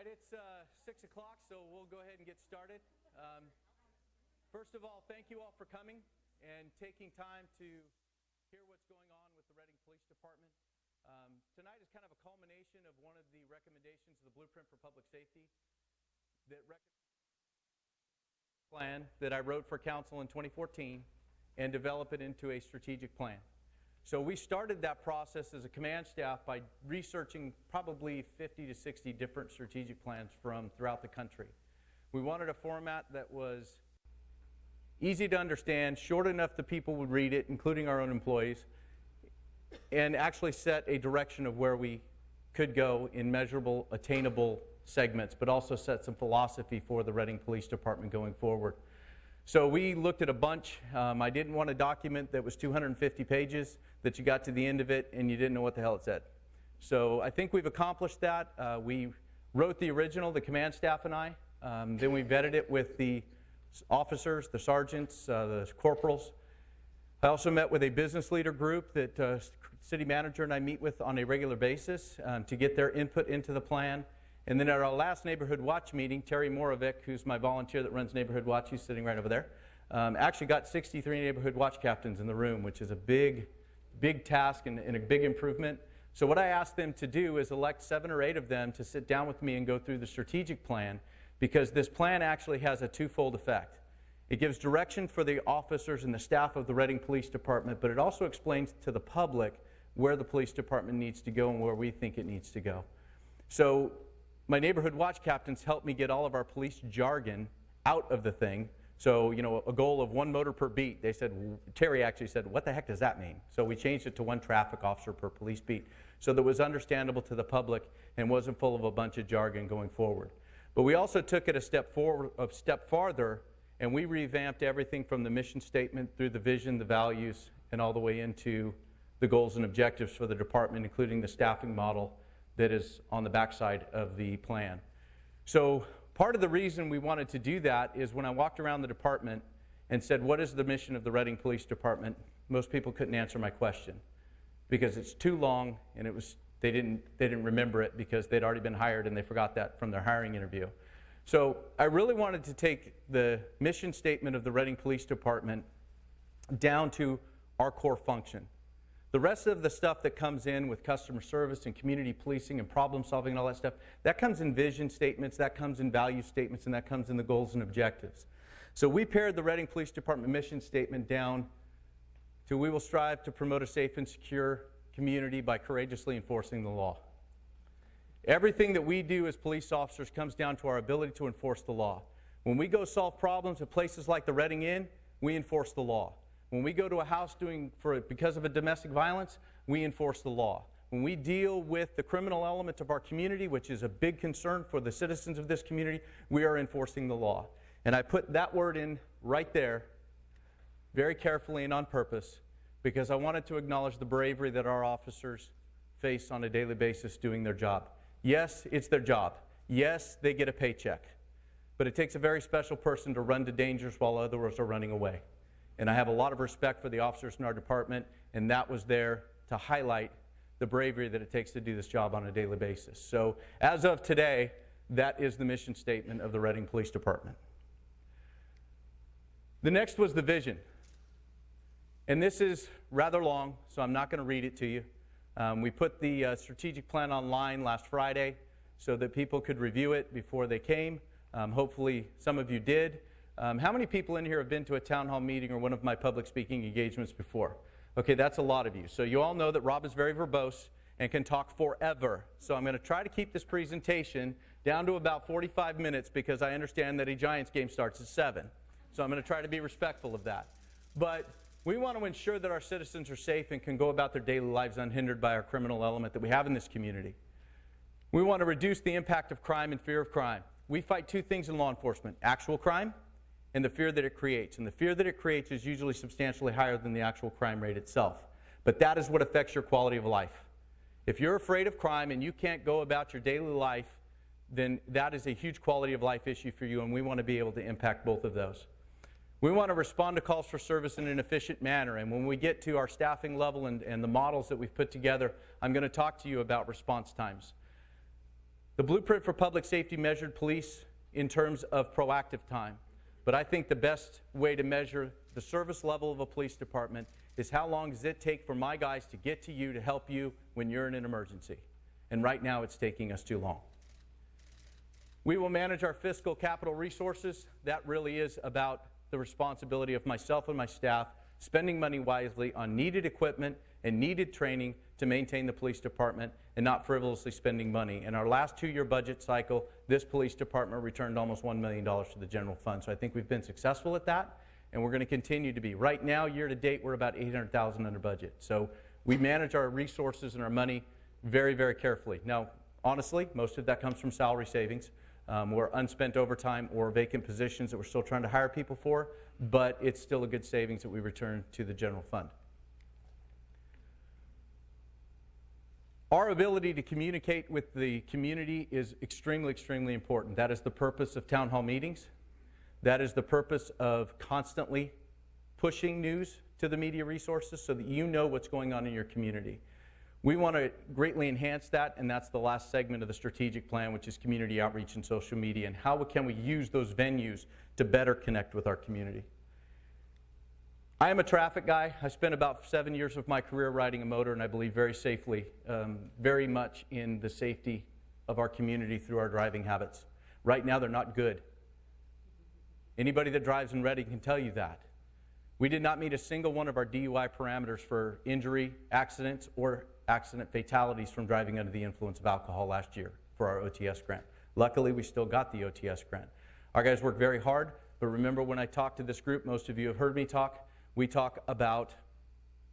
right, it's 6 o'clock, so we'll go ahead and get started. First of all, thank you all for coming and taking time to hear what's going on with the Reading Police Department. Tonight is kind of a culmination of one of the recommendations of the Blueprint for Public Safety plan that I wrote for council in 2014 and develop it into a strategic plan. So we started that process as a command staff by researching probably 50 to 60 different strategic plans from throughout the country. We wanted a format that was easy to understand, short enough that people would read it, including our own employees, and actually set a direction of where we could go in measurable, attainable segments, but also set some philosophy for the Reading Police Department going forward. So we looked at a bunch. I didn't want a document that was 250 pages, that you got to the end of it and you didn't know what the hell it said. So I think we've accomplished that. We wrote the original, the command staff and I. Then we vetted it with the officers, the sergeants, the corporals. I also met with a business leader group that city manager and I meet with on a regular basis to get their input into the plan. And then at our last Neighborhood Watch meeting, Terry Morovic, who's my volunteer that runs Neighborhood Watch, he's sitting right over there, actually got 63 Neighborhood Watch captains in the room, which is a big task and a big improvement. So what I asked them to do is elect 7 or 8 of them to sit down with me and go through the strategic plan, because this plan actually has a twofold effect. It gives direction for the officers and the staff of the Reading Police Department, but it also explains to the public where the police department needs to go and where we think it needs to go. So my Neighborhood Watch captains helped me get all of our police jargon out of the thing. So, a goal of 1 motor per beat. They said, Terry actually said, what the heck does that mean? So we changed it to 1 traffic officer per police beat, so that it was understandable to the public and wasn't full of a bunch of jargon going forward. But we also took it a step farther, and we revamped everything from the mission statement through the vision, the values, and all the way into the goals and objectives for the department, including the staffing model that is on the backside of the plan. So part of the reason we wanted to do that is when I walked around the department and said, what is the mission of the Reading Police Department? Most people couldn't answer my question because it's too long, and they didn't remember it because they'd already been hired and they forgot that from their hiring interview. So I really wanted to take the mission statement of the Reading Police Department down to our core function. The rest of the stuff that comes in with customer service and community policing and problem solving and all that stuff, that comes in vision statements, that comes in value statements, and that comes in the goals and objectives. So we pared the Reading Police Department mission statement down to: we will strive to promote a safe and secure community by courageously enforcing the law. Everything that we do as police officers comes down to our ability to enforce the law. When we go solve problems at places like the Reading Inn, we enforce the law. When we go to a house because of a domestic violence, we enforce the law. When we deal with the criminal element of our community, which is a big concern for the citizens of this community, we are enforcing the law. And I put that word in right there very carefully and on purpose because I wanted to acknowledge the bravery that our officers face on a daily basis doing their job. Yes, it's their job. Yes, they get a paycheck. But it takes a very special person to run to dangers while others are running away. And I have a lot of respect for the officers in our department, and that was there to highlight the bravery that it takes to do this job on a daily basis. So as of today, that is the mission statement of the Reading Police Department. The next was the vision. And this is rather long, so I'm not going to read it to you. We put the strategic plan online last Friday so that people could review it before they came. Hopefully some of you did. How many people in here have been to a town hall meeting or one of my public speaking engagements before? Okay, that's a lot of you. So you all know that Rob is very verbose and can talk forever. So I'm going to try to keep this presentation down to about 45 minutes because I understand that a Giants game starts at 7. So I'm going to try to be respectful of that. But we want to ensure that our citizens are safe and can go about their daily lives unhindered by our criminal element that we have in this community. We want to reduce the impact of crime and fear of crime. We fight 2 things in law enforcement: actual crime and the fear that it creates. And the fear that it creates is usually substantially higher than the actual crime rate itself. But that is what affects your quality of life. If you're afraid of crime and you can't go about your daily life, then that is a huge quality of life issue for you, and we want to be able to impact both of those. We want to respond to calls for service in an efficient manner, and when we get to our staffing level and the models that we've put together, I'm going to talk to you about response times. The blueprint for public safety measured police in terms of proactive time. But I think the best way to measure the service level of a police department is how long does it take for my guys to get to you to help you when you're in an emergency. And right now it's taking us too long. We will manage our fiscal capital resources. That really is about the responsibility of myself and my staff spending money wisely on needed equipment and needed training to maintain the police department and not frivolously spending money. In our last 2-year budget cycle, this police department returned almost $1 million to the general fund. So I think we've been successful at that, and we're going to continue to be. Right now, year to date, we're about $800,000 under budget. So we manage our resources and our money very, very carefully. Now, honestly, most of that comes from salary savings or unspent overtime or vacant positions that we're still trying to hire people for, but it's still a good savings that we return to the general fund. Our ability to communicate with the community is extremely, extremely important. That is the purpose of town hall meetings. That is the purpose of constantly pushing news to the media resources so that you know what's going on in your community. We want to greatly enhance that, and that's the last segment of the strategic plan, which is community outreach and social media, and how can we use those venues to better connect with our community. I am a traffic guy. I spent about 7 years of my career riding a motor, and I believe very safely, very much in the safety of our community through our driving habits. Right now, they're not good. Anybody that drives in Reading can tell you that. We did not meet a single one of our DUI parameters for injury, accidents, or accident fatalities from driving under the influence of alcohol last year for our OTS grant. Luckily, we still got the OTS grant. Our guys work very hard, but remember when I talked to this group, most of you have heard me talk, we talk about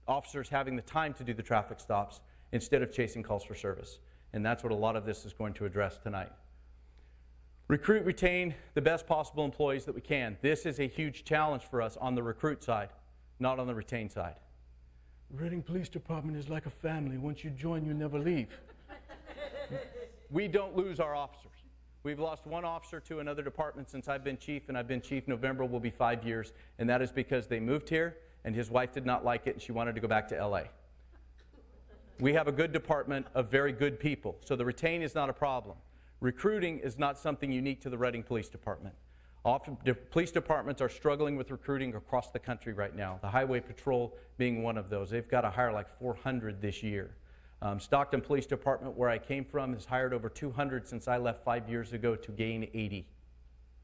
officers having the time to do the traffic stops instead of chasing calls for service. And that's what a lot of this is going to address tonight. Recruit, retain the best possible employees that we can. This is a huge challenge for us on the recruit side, not on the retain side. Reading Police Department is like a family. Once you join, you never leave. We don't lose our officers. We've lost one officer to another department since I've been chief, and I've been chief. November will be 5 years, and that is because they moved here, and his wife did not like it, and she wanted to go back to LA. We have a good department of very good people, so the retain is not a problem. Recruiting is not something unique to the Reading Police Department. Often, the police departments are struggling with recruiting across the country right now, the Highway Patrol being one of those. They've got to hire like 400 this year. Stockton Police Department, where I came from, has hired over 200 since I left 5 years ago to gain 80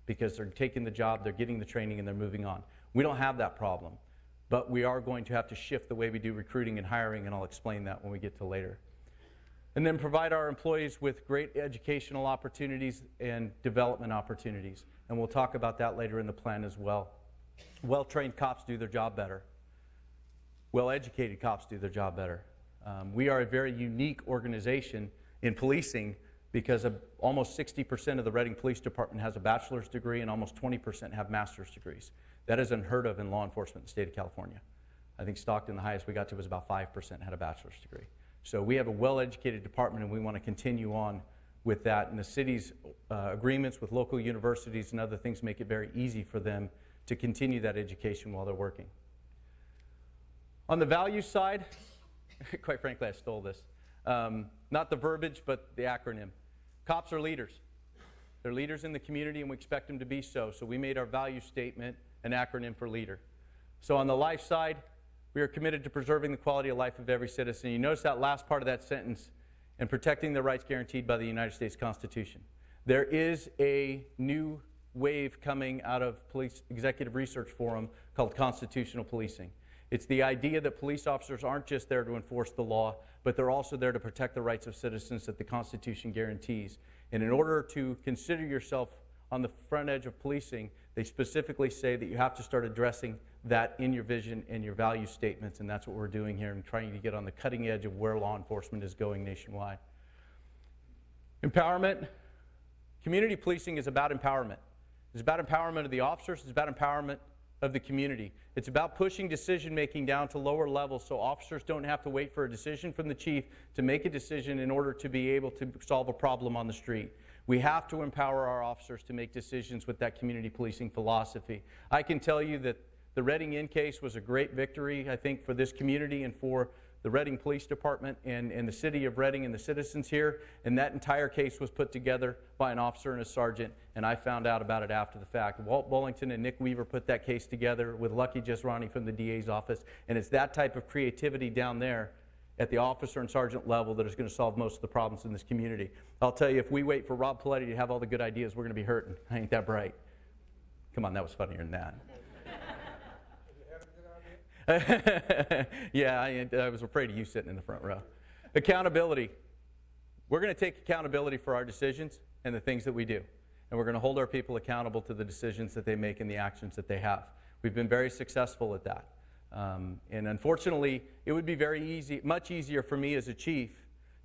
because they're taking the job, they're getting the training, and they're moving on. We don't have that problem, but we are going to have to shift the way we do recruiting and hiring, and I'll explain that when we get to later. And then provide our employees with great educational opportunities and development opportunities. And we'll talk about that later in the plan as well. Well-trained cops do their job better. Well-educated cops do their job better. We are a very unique organization in policing because almost 60% of the Reading Police Department has a bachelor's degree and almost 20% have master's degrees. That is unheard of in law enforcement in the state of California. I think Stockton, the highest we got to was about 5% had a bachelor's degree. So we have a well-educated department, and we want to continue on with that. And the city's agreements with local universities and other things make it very easy for them to continue that education while they're working. On the value side, quite frankly, I stole this. Not the verbiage, but the acronym. Cops are leaders. They're leaders in the community, and we expect them to be so. So we made our value statement an acronym for leader. So on the life side, we are committed to preserving the quality of life of every citizen. You notice that last part of that sentence, and protecting the rights guaranteed by the United States Constitution. There is a new wave coming out of Police Executive Research Forum called constitutional policing. It's the idea that police officers aren't just there to enforce the law, but they're also there to protect the rights of citizens that the Constitution guarantees. And in order to consider yourself on the front edge of policing, they specifically say that you have to start addressing that in your vision and your value statements, and that's what we're doing here and trying to get on the cutting edge of where law enforcement is going nationwide. Empowerment. Community policing is about empowerment. It's about empowerment of the officers. It's about empowerment of the community. It's about pushing decision-making down to lower levels so officers don't have to wait for a decision from the chief to make a decision in order to be able to solve a problem on the street. We have to empower our officers to make decisions with that community policing philosophy. I can tell you that the Reading Inn case was a great victory, I think, for this community and for the Reading Police Department and the city of Reading and the citizens here, and that entire case was put together by an officer and a sergeant, and I found out about it after the fact. Walt Bullington and Nick Weaver put that case together with Lucky Jesrani from the DA's office, and it's that type of creativity down there at the officer and sergeant level that is going to solve most of the problems in this community. I'll tell you, if we wait for Rob Paoletti to have all the good ideas, we're going to be hurting. I ain't that bright. Come on, that was funnier than that. Yeah, I was afraid of you sitting in the front row. Accountability. We're going to take accountability for our decisions and the things that we do. And we're going to hold our people accountable to the decisions that they make and the actions that they have. We've been very successful at that. And unfortunately, it would be much easier for me as a chief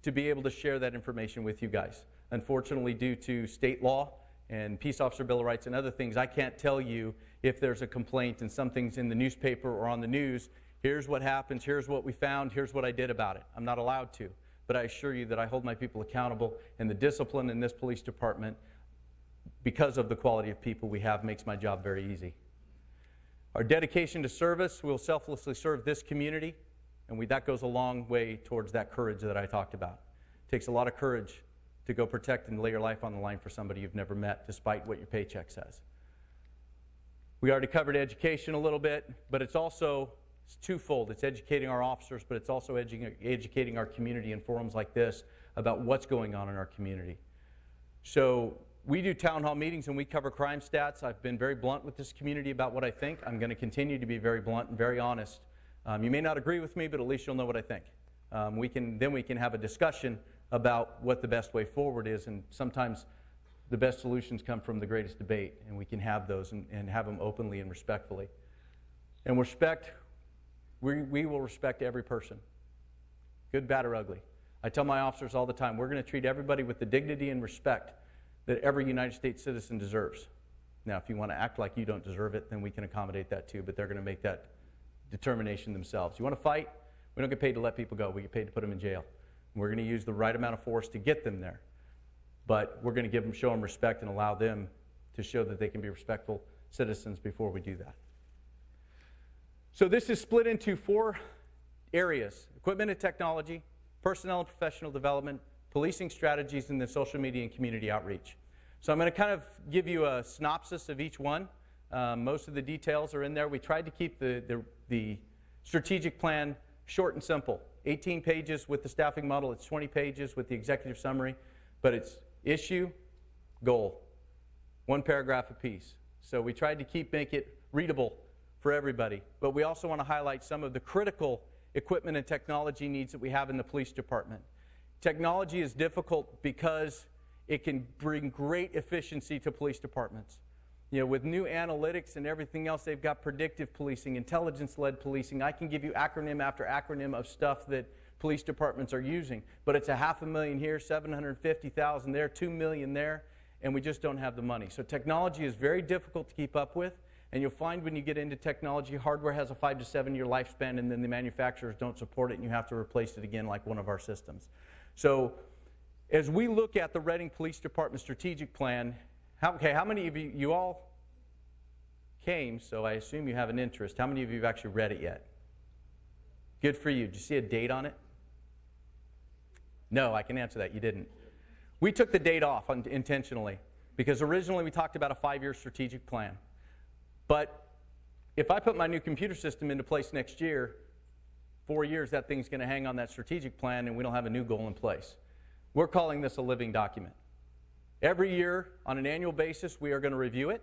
to be able to share that information with you guys. Unfortunately, due to state law and Peace Officer Bill of Rights and other things, I can't tell you if there's a complaint and something's in the newspaper or on the news, here's what happens, here's what we found, here's what I did about it. I'm not allowed to. But I assure you that I hold my people accountable, and the discipline in this police department, because of the quality of people we have, makes my job very easy. Our dedication to service, we'll selflessly serve this community, and that goes a long way towards that courage that I talked about. It takes a lot of courage to go protect and lay your life on the line for somebody you've never met, despite what your paycheck says. We already covered education a little bit, but it's twofold. It's educating our officers, but it's also educating our community in forums like this about what's going on in our community. So we do town hall meetings and we cover crime stats. I've been very blunt with this community about what I think. I'm going to continue to be very blunt and very honest. You may not agree with me, but at least you'll know what I think. We can have a discussion about what the best way forward is, and sometimes the best solutions come from the greatest debate, and we can have those and have them openly and respectfully. And we will respect every person, good, bad, or ugly. I tell my officers all the time, we're going to treat everybody with the dignity and respect that every United States citizen deserves. Now, if you want to act like you don't deserve it, then we can accommodate that too, but they're going to make that determination themselves. You want to fight? We don't get paid to let people go. We get paid to put them in jail. And we're going to use the right amount of force to get them there. But we're going to show them respect and allow them to show that they can be respectful citizens before we do that. So this is split into 4 areas: equipment and technology, personnel and professional development, policing strategies, and then social media and community outreach. So I'm going to kind of give you a synopsis of each one. Most of the details are in there. We tried to keep the strategic plan short and simple. 18 pages with the staffing model. It's 20 pages with the executive summary. But it's issue, goal. 1 paragraph apiece. So we tried to make it readable for everybody. But we also want to highlight some of the critical equipment and technology needs that we have in the police department. Technology is difficult because it can bring great efficiency to police departments. You know, with new analytics and everything else, they've got predictive policing, intelligence-led policing. I can give you acronym after acronym of stuff that police departments are using, but it's $500,000 here, $750,000 there, $2 million there, and we just don't have the money. So technology is very difficult to keep up with, and you'll find when you get into technology, hardware has a 5 to 7 year lifespan, and then the manufacturers don't support it, and you have to replace it again like one of our systems. So as we look at the Reading Police Department strategic plan, how many of you all came, so I assume you have an interest. How many of you have actually read it yet? Good for you. Did you see a date on it? No, I can answer that. You didn't. We took the date off intentionally because originally we talked about a 5-year strategic plan. But if I put my new computer system into place next year, 4 years, that thing's going to hang on that strategic plan and we don't have a new goal in place. We're calling this a living document. Every year, on an annual basis, we are going to review it.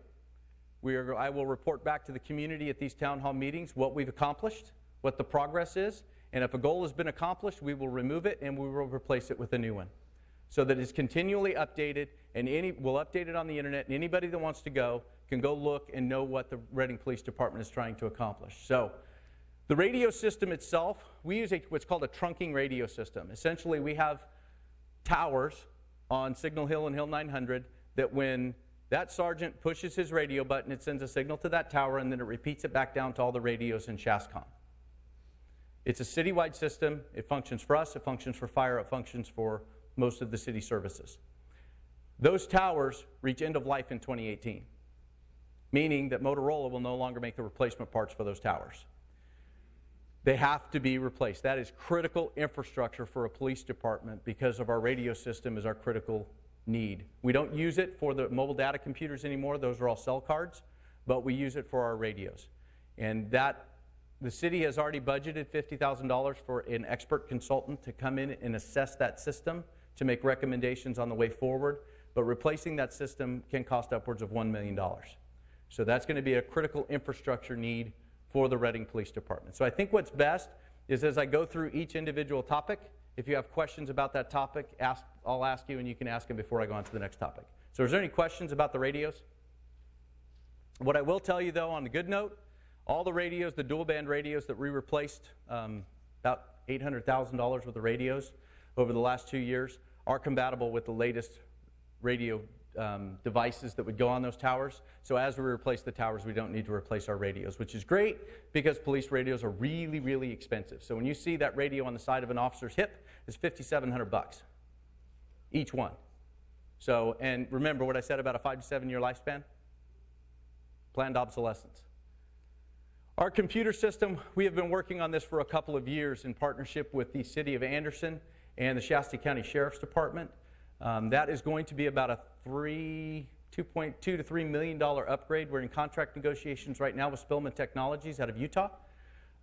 I will report back to the community at these town hall meetings what we've accomplished, what the progress is, and if a goal has been accomplished, we will remove it and we will replace it with a new one. So that it's continually updated, and we'll update it on the internet, and anybody that wants to go can go look and know what the Reading Police Department is trying to accomplish. So the radio system itself, we use what's called a trunking radio system. Essentially, we have towers on Signal Hill and Hill 900 that when that sergeant pushes his radio button, it sends a signal to that tower, and then it repeats it back down to all the radios in Shascom. It's a citywide system. It functions for us. It functions for fire. It functions for most of the city services. Those towers reach end of life in 2018, meaning that Motorola will no longer make the replacement parts for those towers. They have to be replaced. That is critical infrastructure for a police department because of our radio system is our critical need. We don't use it for the mobile data computers anymore. Those are all cell cards, but we use it for our radios. And that, the city has already budgeted $50,000 for an expert consultant to come in and assess that system to make recommendations on the way forward. But replacing that system can cost upwards of $1 million. So that's going to be a critical infrastructure need for the Reading Police Department. So I think what's best is as I go through each individual topic, if you have questions about that topic, I'll ask you and you can ask them before I go on to the next topic. So is there any questions about the radios? What I will tell you though, on the good note, all the radios, the dual band radios that we replaced, about $800,000 worth of radios over the last 2 years, are compatible with the latest radio devices that would go on those towers. So as we replace the towers, we don't need to replace our radios, which is great because police radios are really, really expensive. So when you see that radio on the side of an officer's hip, it's $5,700 each one. So, and remember what I said about a 5 to 7 year lifespan? Planned obsolescence. Our computer system, we have been working on this for a couple of years in partnership with the City of Anderson and the Shasta County Sheriff's Department. That is going to be about a $2.2 to $3 million upgrade. We're in contract negotiations right now with Spillman Technologies out of Utah.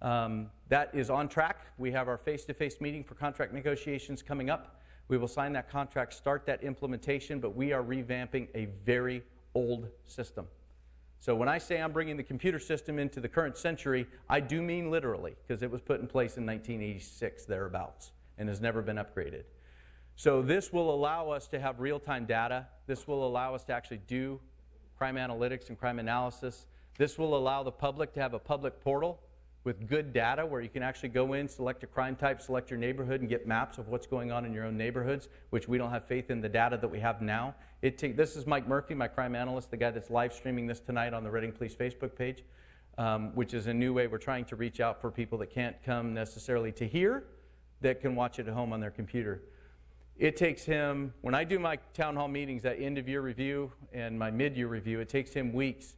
That is on track. We have our face-to-face meeting for contract negotiations coming up. We will sign that contract, start that implementation, but we are revamping a very old system. So when I say I'm bringing the computer system into the current century, I do mean literally, because it was put in place in 1986, thereabouts, and has never been upgraded. So this will allow us to have real-time data. This will allow us to actually do crime analytics and crime analysis. This will allow the public to have a public portal with good data where you can actually go in, select a crime type, select your neighborhood, and get maps of what's going on in your own neighborhoods, which we don't have faith in the data that we have now. This is Mike Murphy, my crime analyst, the guy that's live streaming this tonight on the Reading Police Facebook page, which is a new way we're trying to reach out for people that can't come necessarily to here, that can watch it at home on their computer. It takes him, when I do my town hall meetings, that end-of-year review and my mid-year review, it takes him weeks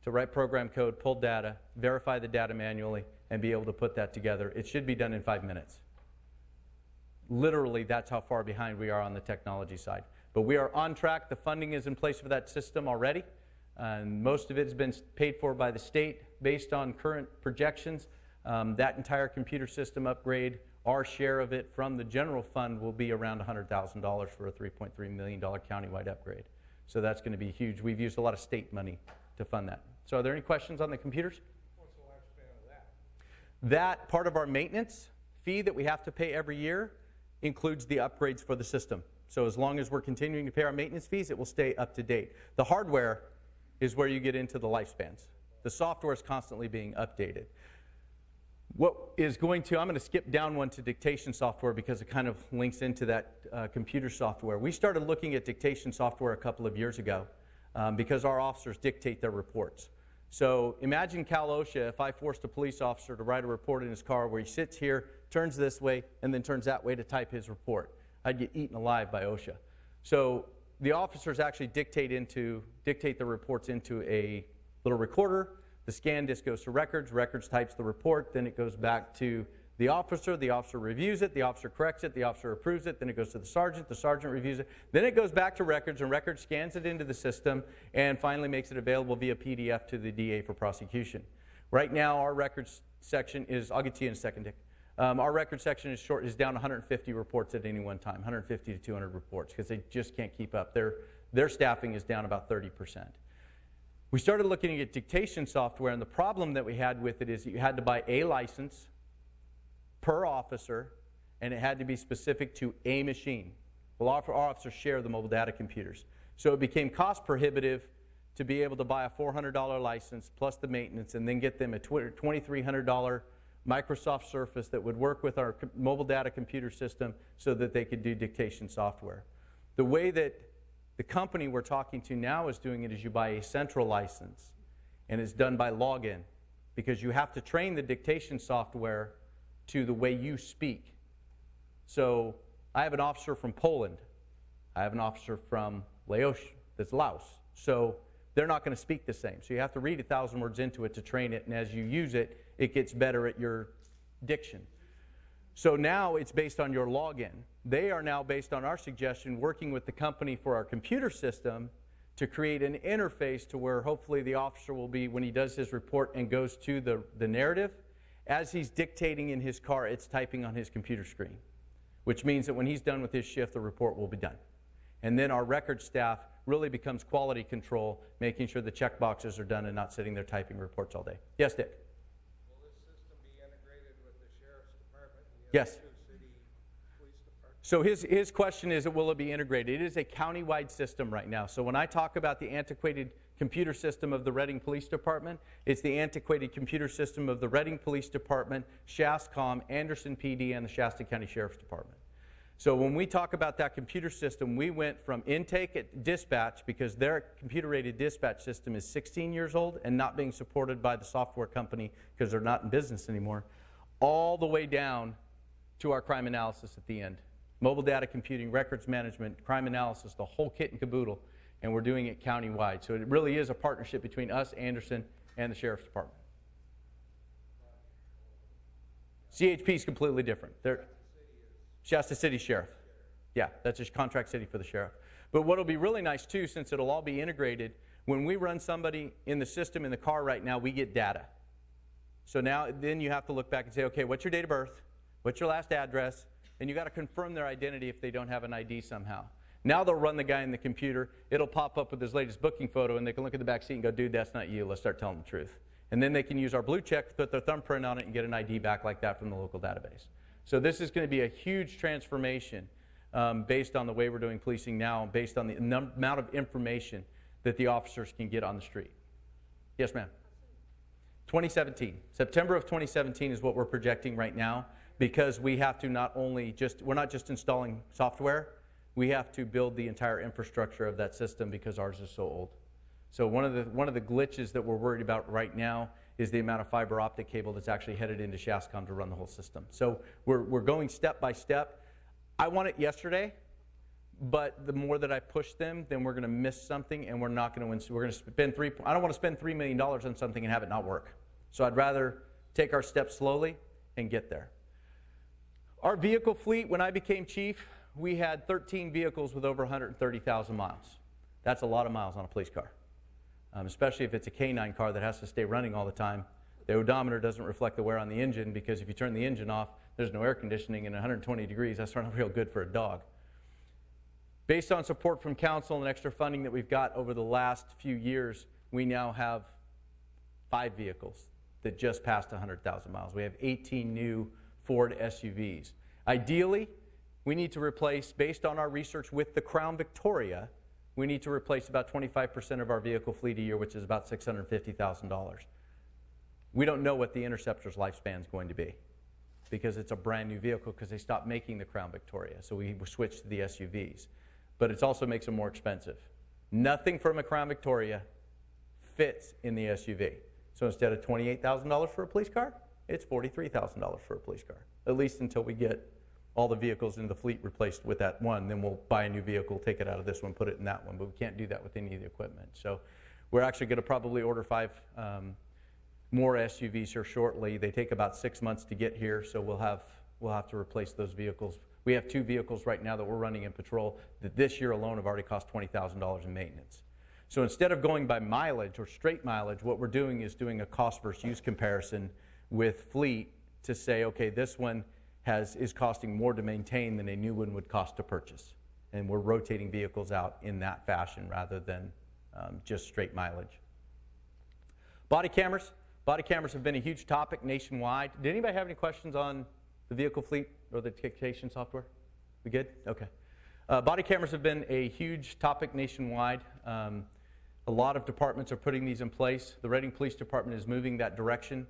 to write program code, pull data, verify the data manually, and be able to put that together. It should be done in 5 minutes. Literally, that's how far behind we are on the technology side. But we are on track. The funding is in place for that system already. And most of it has been paid for by the state based on current projections. That entire computer system upgrade, our share of it from the general fund will be around $100,000 for a $3.3 million countywide upgrade. So that's going to be huge. We've used a lot of state money to fund that. So are there any questions on the computers? What's the lifespan of that? That part of our maintenance fee that we have to pay every year includes the upgrades for the system. So as long as we're continuing to pay our maintenance fees, it will stay up to date. The hardware is where you get into the lifespans. The software is constantly being updated. What is going to, I'm going to skip down one to dictation software because it kind of links into that computer software. We started looking at dictation software a couple of years ago because our officers dictate their reports. So imagine Cal OSHA if I forced a police officer to write a report in his car where he sits here, turns this way, and then turns that way to type his report. I'd get eaten alive by OSHA. So the officers actually dictate the reports into a little recorder. The scan disc goes to records types the report, then it goes back to the officer reviews it, the officer corrects it, the officer approves it, then it goes to the sergeant reviews it, then it goes back to records, and records scans it into the system, and finally makes it available via PDF to the DA for prosecution. Right now, our records section is, I'll get to you in a second, Dick. Our record section is down 150 reports at any one time, 150 to 200 reports, because they just can't keep up. Their staffing is down about 30%. We started looking at dictation software, and the problem that we had with it is that you had to buy a license per officer, and it had to be specific to a machine. Well, our officers share the mobile data computers. So it became cost prohibitive to be able to buy a $400 license plus the maintenance and then get them a $2,300 Microsoft Surface that would work with our mobile data computer system so that they could do dictation software. The way that the company we're talking to now is doing it is you buy a central license, and it's done by login because you have to train the dictation software to the way you speak. So I have an officer from Poland. I have an officer from Laos, that's Laos. So they're not going to speak the same. So you have to read 1,000 words into it to train it, and as you use it, it gets better at your diction. So now it's based on your login. They are now, based on our suggestion, working with the company for our computer system to create an interface to where hopefully the officer will be, when he does his report and goes to the narrative, as he's dictating in his car, it's typing on his computer screen, which means that when he's done with his shift, the report will be done. And then our record staff really becomes quality control, making sure the check boxes are done and not sitting there typing reports all day. Yes, Dick? Will this system be integrated with the sheriff's department? Yes. Two city police departments? So his question is, will it be integrated? It is a county-wide system right now. So when I talk about the antiquated computer system of the Reading Police Department, it's the antiquated computer system of the Reading Police Department, ShastCom, Anderson PD, and the Shasta County Sheriff's Department. So when we talk about that computer system, we went from intake at dispatch, because their computer-aided dispatch system is 16 years old and not being supported by the software company because they're not in business anymore, all the way down to our crime analysis at the end. Mobile data computing, records management, crime analysis, the whole kit and caboodle, and we're doing it county-wide. So it really is a partnership between us, Anderson, and the Sheriff's Department. CHP is completely different. They're Shasta City Sheriff. Yeah, that's a contract city for the sheriff. But what'll be really nice too, since it'll all be integrated, when we run somebody in the system in the car right now, we get data. So now, then you have to look back and say, okay, what's your date of birth? What's your last address? And you got to confirm their identity if they don't have an ID somehow. Now they'll run the guy in the computer. It'll pop up with his latest booking photo, and they can look at the back seat and go, dude, that's not you. Let's start telling the truth. And then they can use our blue check, put their thumbprint on it, and get an ID back like that from the local database. So this is going to be a huge transformation based on the way we're doing policing now, based on the amount of information that the officers can get on the street. Yes, ma'am? 2017. September of 2017 is what we're projecting right now, because we have to we're not just installing software, we have to build the entire infrastructure of that system because ours is so old. So one of the glitches that we're worried about right now is the amount of fiber optic cable that's actually headed into ShastCom to run the whole system. So we're going step by step. I want it yesterday, but the more that I push them, then we're going to miss something, and we're not going to win. So we're going to spend I don't want to spend $3 million on something and have it not work. So I'd rather take our steps slowly and get there. Our vehicle fleet, when I became chief, we had 13 vehicles with over 130,000 miles. That's a lot of miles on a police car. Especially if it's a K9 car that has to stay running all the time. The odometer doesn't reflect the wear on the engine, because if you turn the engine off, there's no air conditioning, and 120 degrees, that's not real good for a dog. Based on support from council and extra funding that we've got over the last few years, we now have 5 vehicles that just passed 100,000 miles. We have 18 new Ford SUVs. Ideally, we need to replace, based on our research with the Crown Victoria, we need to replace about 25% of our vehicle fleet a year, which is about $650,000. We don't know what the Interceptor's lifespan is going to be, because it's a brand new vehicle, because they stopped making the Crown Victoria. So we switched to the SUVs. But it also makes them more expensive. Nothing from a Crown Victoria fits in the SUV. So instead of $28,000 for a police car, it's $43,000 for a police car, at least until we get all the vehicles in the fleet replaced with that one. Then we'll buy a new vehicle, take it out of this one, put it in that one. But we can't do that with any of the equipment. So we're actually going to probably order 5 more SUVs here shortly. They take about 6 months to get here, so we'll have to replace those vehicles. We have 2 vehicles right now that we're running in patrol that this year alone have already cost $20,000 in maintenance. So instead of going by mileage or straight mileage, what we're doing is doing a cost versus use comparison with fleet to say, okay, this one is costing more to maintain than a new one would cost to purchase. And we're rotating vehicles out in that fashion rather than just straight mileage. Body cameras. Body cameras have been a huge topic nationwide. Did anybody have any questions on the vehicle fleet or the dictation software? We good? Okay. Body cameras have been a huge topic nationwide. A lot of departments are putting these in place. The Reading Police Department is moving that direction.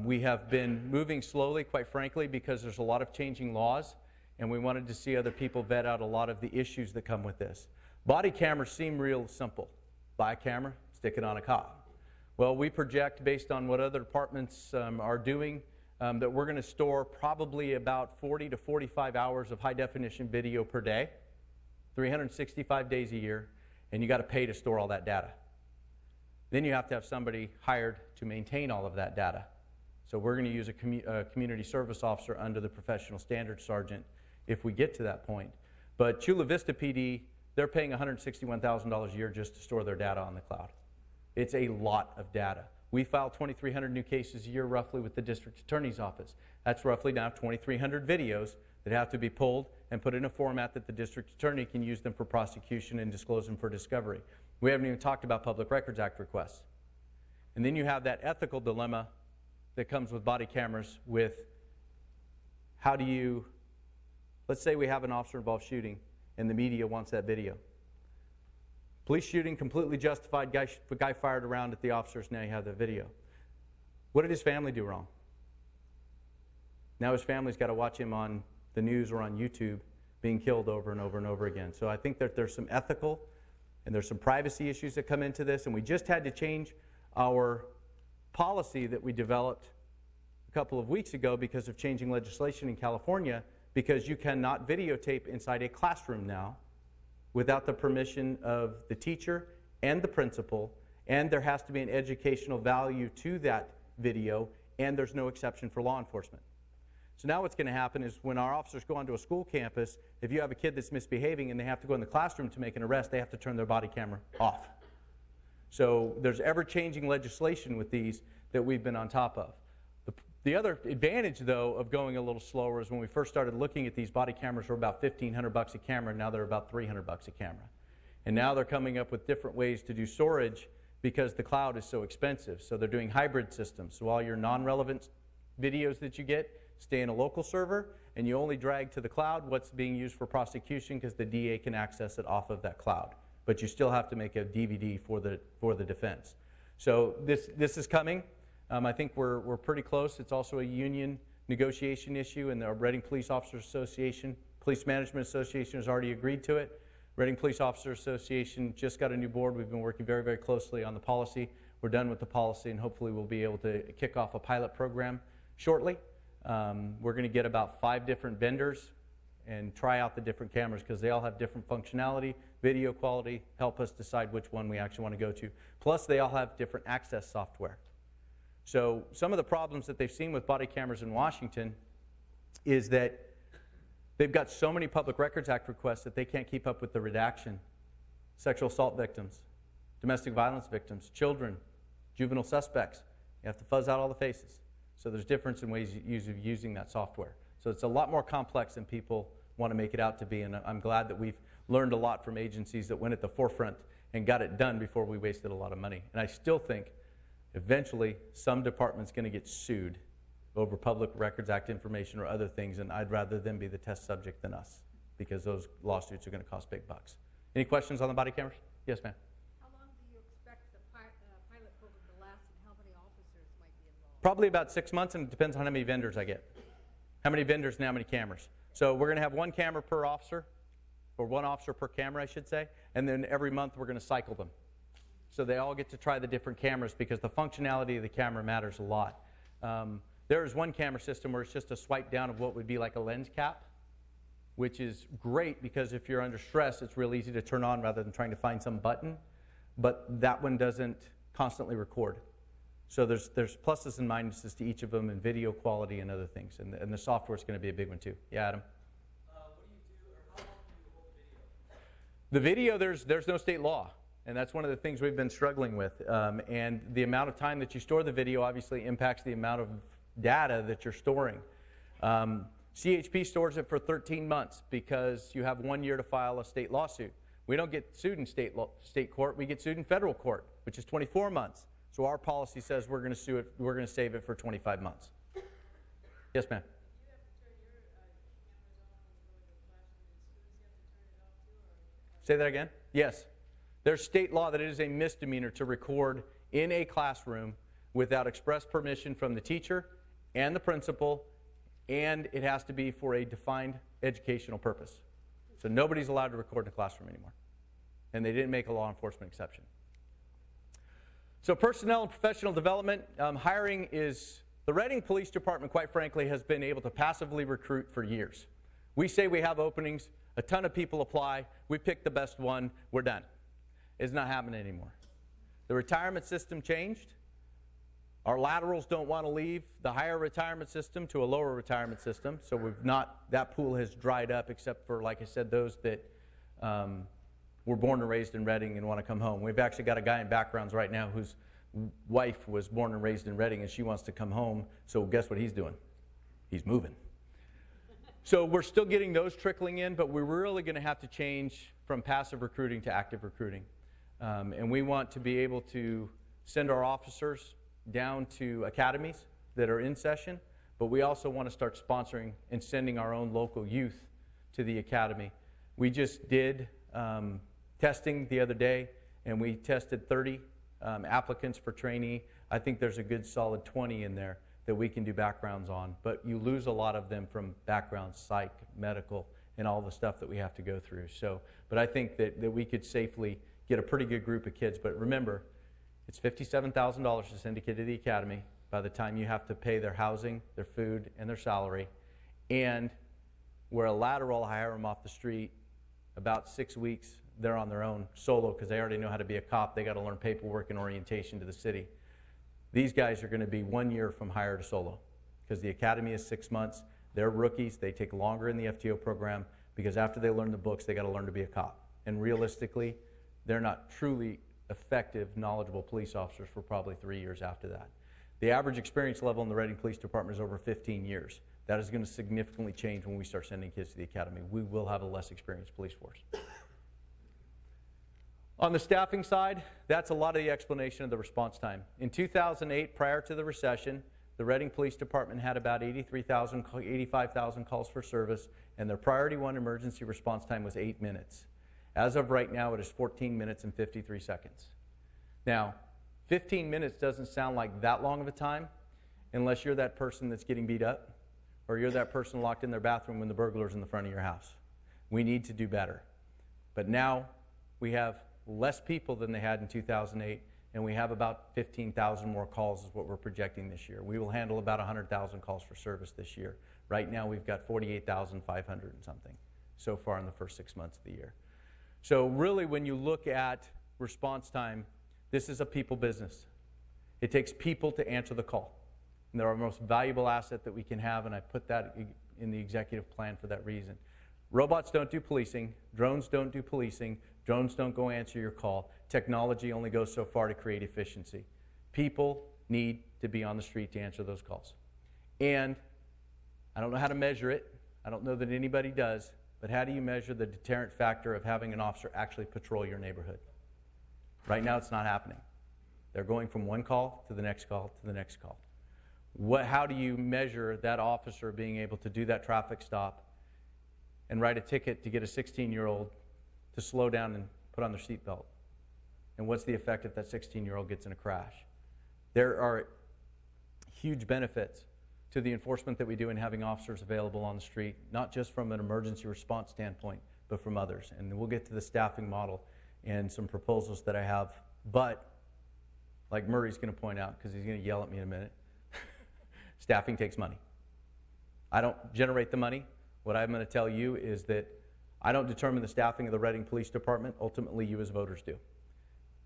We have been moving slowly, quite frankly, because there's a lot of changing laws, and we wanted to see other people vet out a lot of the issues that come with this. Body cameras seem real simple. Buy a camera, stick it on a cop. Well, we project, based on what other departments are doing, that we're going to store probably about 40 to 45 hours of high-definition video per day, 365 days a year, and you got to pay to store all that data. Then you have to have somebody hired to maintain all of that data. So we're going to use a community service officer under the professional standards sergeant if we get to that point. But Chula Vista PD, they're paying $161,000 a year just to store their data on the cloud. It's a lot of data. We file 2,300 new cases a year roughly with the district attorney's office. That's roughly now 2,300 videos that have to be pulled and put in a format that the district attorney can use them for prosecution and disclose them for discovery. We haven't even talked about Public Records Act requests. And then you have that ethical dilemma that comes with body cameras with how do you, let's say we have an officer-involved shooting and the media wants that video. Police shooting, completely justified, guy fired around at the officers, now you have the video. What did his family do wrong? Now his family's got to watch him on the news or on YouTube being killed over and over and over again. So I think that there's some ethical and there's some privacy issues that come into this, and we just had to change our policy that we developed a couple of weeks ago because of changing legislation in California, because you cannot videotape inside a classroom now without the permission of the teacher and the principal, and there has to be an educational value to that video, and there's no exception for law enforcement. So now what's going to happen is when our officers go onto a school campus, if you have a kid that's misbehaving and they have to go in the classroom to make an arrest, they have to turn their body camera off. So there's ever-changing legislation with these that we've been on top of. The other advantage, though, of going a little slower is when we first started looking at these body cameras were about $1,500 a camera, and now they're about $300 a camera. And now they're coming up with different ways to do storage because the cloud is so expensive. So they're doing hybrid systems. So all your non-relevant videos that you get stay in a local server, and you only drag to the cloud what's being used for prosecution because the DA can access it off of that cloud. But you still have to make a DVD for the defense. So this is coming. I think we're pretty close. It's also a union negotiation issue, and the Reading Police Officers Association, Police Management Association has already agreed to it. Reading Police Officers Association just got a new board. We've been working very, very closely on the policy. We're done with the policy, and hopefully we'll be able to kick off a pilot program shortly. We're going to get about 5 different vendors and try out the different cameras because they all have different functionality, video quality, help us decide which one we actually want to go to. Plus, they all have different access software. So some of the problems that they've seen with body cameras in Washington is that they've got so many Public Records Act requests that they can't keep up with the redaction. Sexual assault victims, domestic violence victims, children, juvenile suspects. You have to fuzz out all the faces. So there's difference in ways of using that software. So it's a lot more complex than people want to make it out to be, and I'm glad that we've learned a lot from agencies that went at the forefront and got it done before we wasted a lot of money. And I still think eventually some department's going to get sued over Public Records Act information or other things, and I'd rather them be the test subject than us because those lawsuits are going to cost big bucks. Any questions on the body cameras? Yes, ma'am. How long do you expect the pilot program to last, and how many officers might be involved? Probably about 6 months, and it depends on how many vendors I get. How many vendors and how many cameras. So we're going to have 1 camera per officer, or 1 officer per camera, I should say, and then every month we're going to cycle them. So they all get to try the different cameras because the functionality of the camera matters a lot. There is one camera system where it's just a swipe down of what would be like a lens cap, which is great because if you're under stress, it's real easy to turn on rather than trying to find some button. But that one doesn't constantly record. So there's pluses and minuses to each of them in video quality and other things. And the software is going to be a big one too. Yeah, Adam? What do you do, or how long do you hold the video? The video, there's no state law. And that's one of the things we've been struggling with. And the amount of time that you store the video obviously impacts the amount of data that you're storing. CHP stores it for 13 months because you have 1 year to file a state lawsuit. We don't get sued in state court. We get sued in federal court, which is 24 months. So our policy says we're going to sue it. We're going to save it for 25 months. Yes, ma'am. Say that again? Yes. There's state law that it is a misdemeanor to record in a classroom without express permission from the teacher and the principal, and it has to be for a defined educational purpose. So nobody's allowed to record in a classroom anymore. And they didn't make a law enforcement exception. So personnel and professional development, hiring is, the Reading Police Department, quite frankly, has been able to passively recruit for years. We say we have openings, a ton of people apply, we pick the best one, we're done. It's not happening anymore. The retirement system changed. Our laterals don't want to leave the higher retirement system to a lower retirement system, so that pool has dried up except for, like I said, those that were born and raised in Reading and want to come home. We've actually got a guy in backgrounds right now whose wife was born and raised in Reading and she wants to come home, so guess what he's doing? He's moving. So we're still getting those trickling in, but we're really going to have to change from passive recruiting to active recruiting. And we want to be able to send our officers down to academies that are in session, but we also want to start sponsoring and sending our own local youth to the academy. We just did testing the other day, and we tested 30 applicants for trainee. I think there's a good solid 20 in there that we can do backgrounds on, but you lose a lot of them from backgrounds, psych, medical, and all the stuff that we have to go through. So, but I think that we could safely get a pretty good group of kids. But remember, it's $57,000 to send a kid to the academy by the time you have to pay their housing, their food, and their salary. And where a lateral, hire them off the street, about 6 weeks, they're on their own solo because they already know how to be a cop. They got to learn paperwork and orientation to the city. These guys are going to be 1 year from hire to solo because the academy is 6 months. They're rookies. They take longer in the FTO program because after they learn the books, they got to learn to be a cop. And realistically, they're not truly effective, knowledgeable police officers for probably 3 years after that. The average experience level in the Reading Police Department is over 15 years. That is going to significantly change when we start sending kids to the academy. We will have a less experienced police force. On the staffing side, that's a lot of the explanation of the response time. In 2008, prior to the recession, the Reading Police Department had about 85,000 calls for service, and their priority one emergency response time was 8 minutes. As of right now, it is 14 minutes and 53 seconds. Now, 15 minutes doesn't sound like that long of a time unless you're that person that's getting beat up or you're that person locked in their bathroom when the burglar's in the front of your house. We need to do better. But now we have less people than they had in 2008, and we have about 15,000 more calls is what we're projecting this year. We will handle about 100,000 calls for service this year. Right now we've got 48,500 and something so far in the first 6 months of the year. So really when you look at response time, this is a people business. It takes people to answer the call. And they're our most valuable asset that we can have, and I put that in the executive plan for that reason. Robots don't do policing. Drones don't do policing. Drones don't go answer your call. Technology only goes so far to create efficiency. People need to be on the street to answer those calls. And I don't know how to measure it. I don't know that anybody does. But how do you measure the deterrent factor of having an officer actually patrol your neighborhood? Right now it's not happening. They're going from one call to the next call to the next call. How do you measure that officer being able to do that traffic stop and write a ticket to get a 16-year-old to slow down and put on their seatbelt? And what's the effect if that 16-year-old gets in a crash? There are huge benefits to the enforcement that we do in having officers available on the street, not just from an emergency response standpoint, but from others. And we'll get to the staffing model and some proposals that I have. But, like Murray's going to point out, because he's going to yell at me in a minute, staffing takes money. I don't generate the money. What I'm going to tell you is that I don't determine the staffing of the Reading Police Department. Ultimately, you as voters do,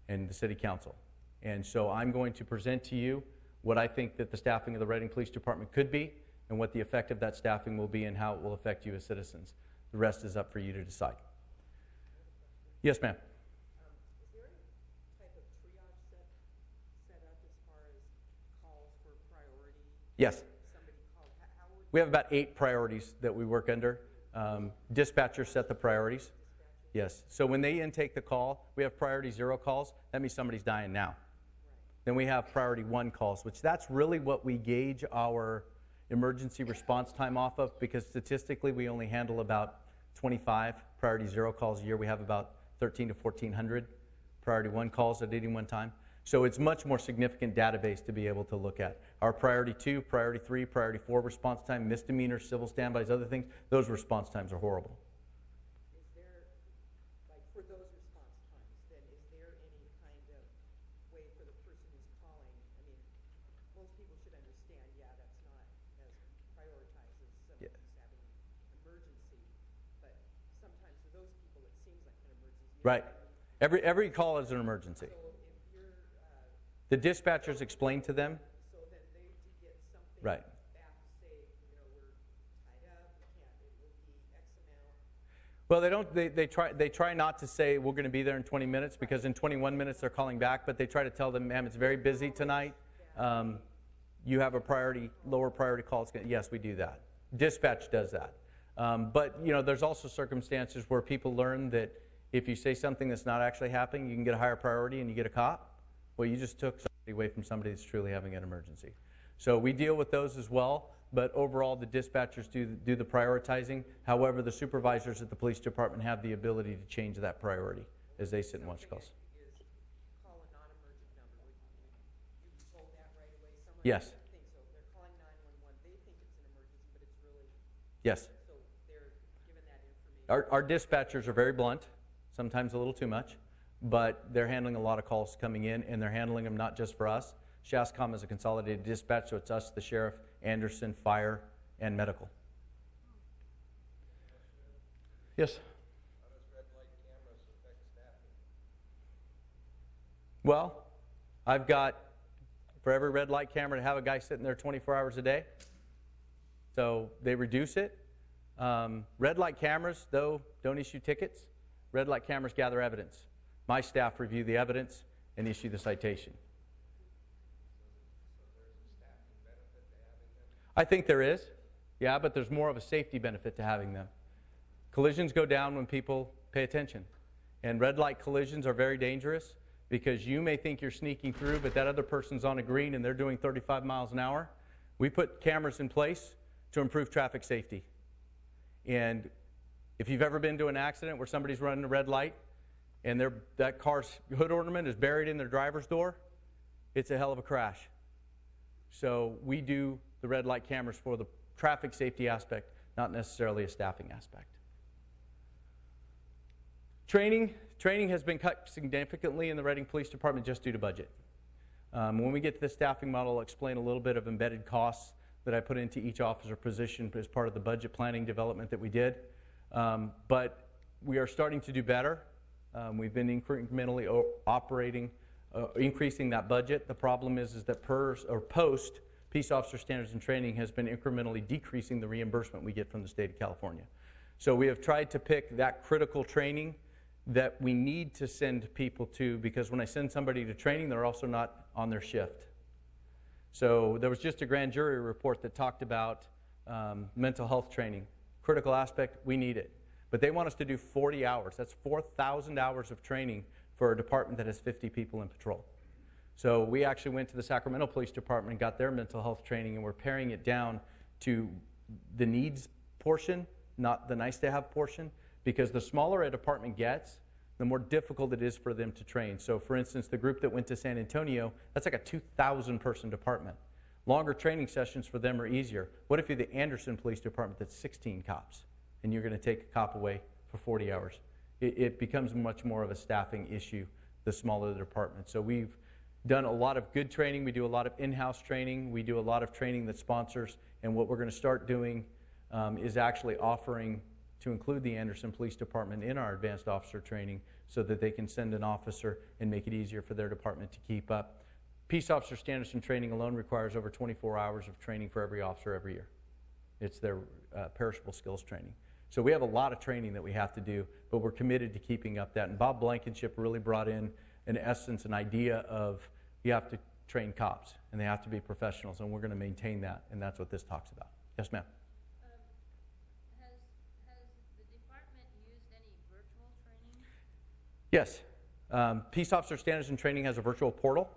and the City Council. And so I'm going to present to you what I think that the staffing of the Reading Police Department could be and what the effect of that staffing will be and how it will affect you as citizens. The rest is up for you to decide. Yes, ma'am. Is there any type of triage set up as far as calls for priority? Yes. Somebody called, how would We have about 8 priorities that we work under. Dispatchers set the priorities. Yes. So when they intake the call, we have priority 0 calls. That means somebody's dying now. Then we have priority 1 calls, which that's really what we gauge our emergency response time off of, because statistically we only handle about 25 priority 0 calls a year. We have about 1,300 to 1,400 priority 1 calls at any one time. So it's much more significant database to be able to look at. Our priority 2, priority 3, priority 4 response time, misdemeanors, civil standbys, other things, those response times are horrible. is there, like for those response times, then is there any kind of way for the person who's calling? I mean, most people should understand, yeah, that's not as prioritized as someone Yeah. who's having an emergency, but sometimes for those people it seems like an emergency. Right. Every call is an emergency. So if you're, The dispatchers explain to them. so Right. back to say, you know, we're tied up, we can't, it will be X amount. Well, they don't. They try not to say we're going to be there in 20 minutes because in 21 minutes they're calling back. But they try to tell them, ma'am, it's very busy tonight. You have a lower priority call. Yes, we do that. Dispatch does that. But you know, there's also circumstances where people learn that if you say something that's not actually happening, you can get a higher priority and you get a cop. Well, you just took somebody away from somebody that's truly having an emergency. So we deal with those as well. But overall, the dispatchers do the prioritizing. However, the supervisors at the police department have the ability to change that priority as they sit and watch calls. Is call a non-emergent number. Would you be told that right away? Someone Yes. doesn't think so. They're calling 911. They think it's an emergency, but it's really, Yes. so they're given that information. Our dispatchers are very blunt, sometimes a little too much, but they're handling a lot of calls coming in, and they're handling them not just for us. SHASCOM is a consolidated dispatch, so it's us, the sheriff, Anderson, fire, and medical. Yes? How does red light cameras affect staffing? Well, I've got, for every red light camera, to have a guy sitting there 24 hours a day. So they reduce it. Red light cameras, though, don't issue tickets. Red light cameras gather evidence. My staff review the evidence and issue the citation. I think there is, yeah, but there's more of a safety benefit to having them. Collisions go down when people pay attention. And red light collisions are very dangerous because you may think you're sneaking through, but that other person's on a green and they're doing 35 miles an hour. We put cameras in place to improve traffic safety. And if you've ever been to an accident where somebody's running a red light and that car's hood ornament is buried in their driver's door, it's a hell of a crash. So we do the red light cameras for the traffic safety aspect, not necessarily a staffing aspect. Training has been cut significantly in the Reading Police Department just due to budget. When we get to the staffing model, I'll explain a little bit of embedded costs that I put into each officer position as part of the budget planning development that we did. But we are starting to do better. We've been incrementally increasing that budget. The problem is that post Peace Officer Standards and Training has been incrementally decreasing the reimbursement we get from the state of California. So we have tried to pick that critical training that we need to send people to, because when I send somebody to training, they're also not on their shift. So there was just a grand jury report that talked about mental health training. Critical aspect, we need it. But they want us to do 40 hours. That's 4,000 hours of training for a department that has 50 people in patrol. So we actually went to the Sacramento Police Department and got their mental health training, and we're paring it down to the needs portion, not the nice-to-have portion, because the smaller a department gets, the more difficult it is for them to train. So, for instance, the group that went to San Antonio, that's like a 2,000-person department. Longer training sessions for them are easier. What if you're the Anderson Police Department that's 16 cops, and you're going to take a cop away for 40 hours? It becomes much more of a staffing issue the smaller the department. So we've done a lot of good training. We do a lot of in-house training. We do a lot of training that sponsors. And what we're going to start doing is actually offering to include the Anderson Police Department in our advanced officer training so that they can send an officer and make it easier for their department to keep up. Peace Officer Standards and Training alone requires over 24 hours of training for every officer every year. It's their perishable skills training. So we have a lot of training that we have to do, but we're committed to keeping up that. And Bob Blankenship really brought in essence, an idea of you have to train cops, and they have to be professionals, and we're going to maintain that, and that's what this talks about. Yes, ma'am. Has the department used any virtual training? Yes. Peace Officer Standards and Training has a virtual portal,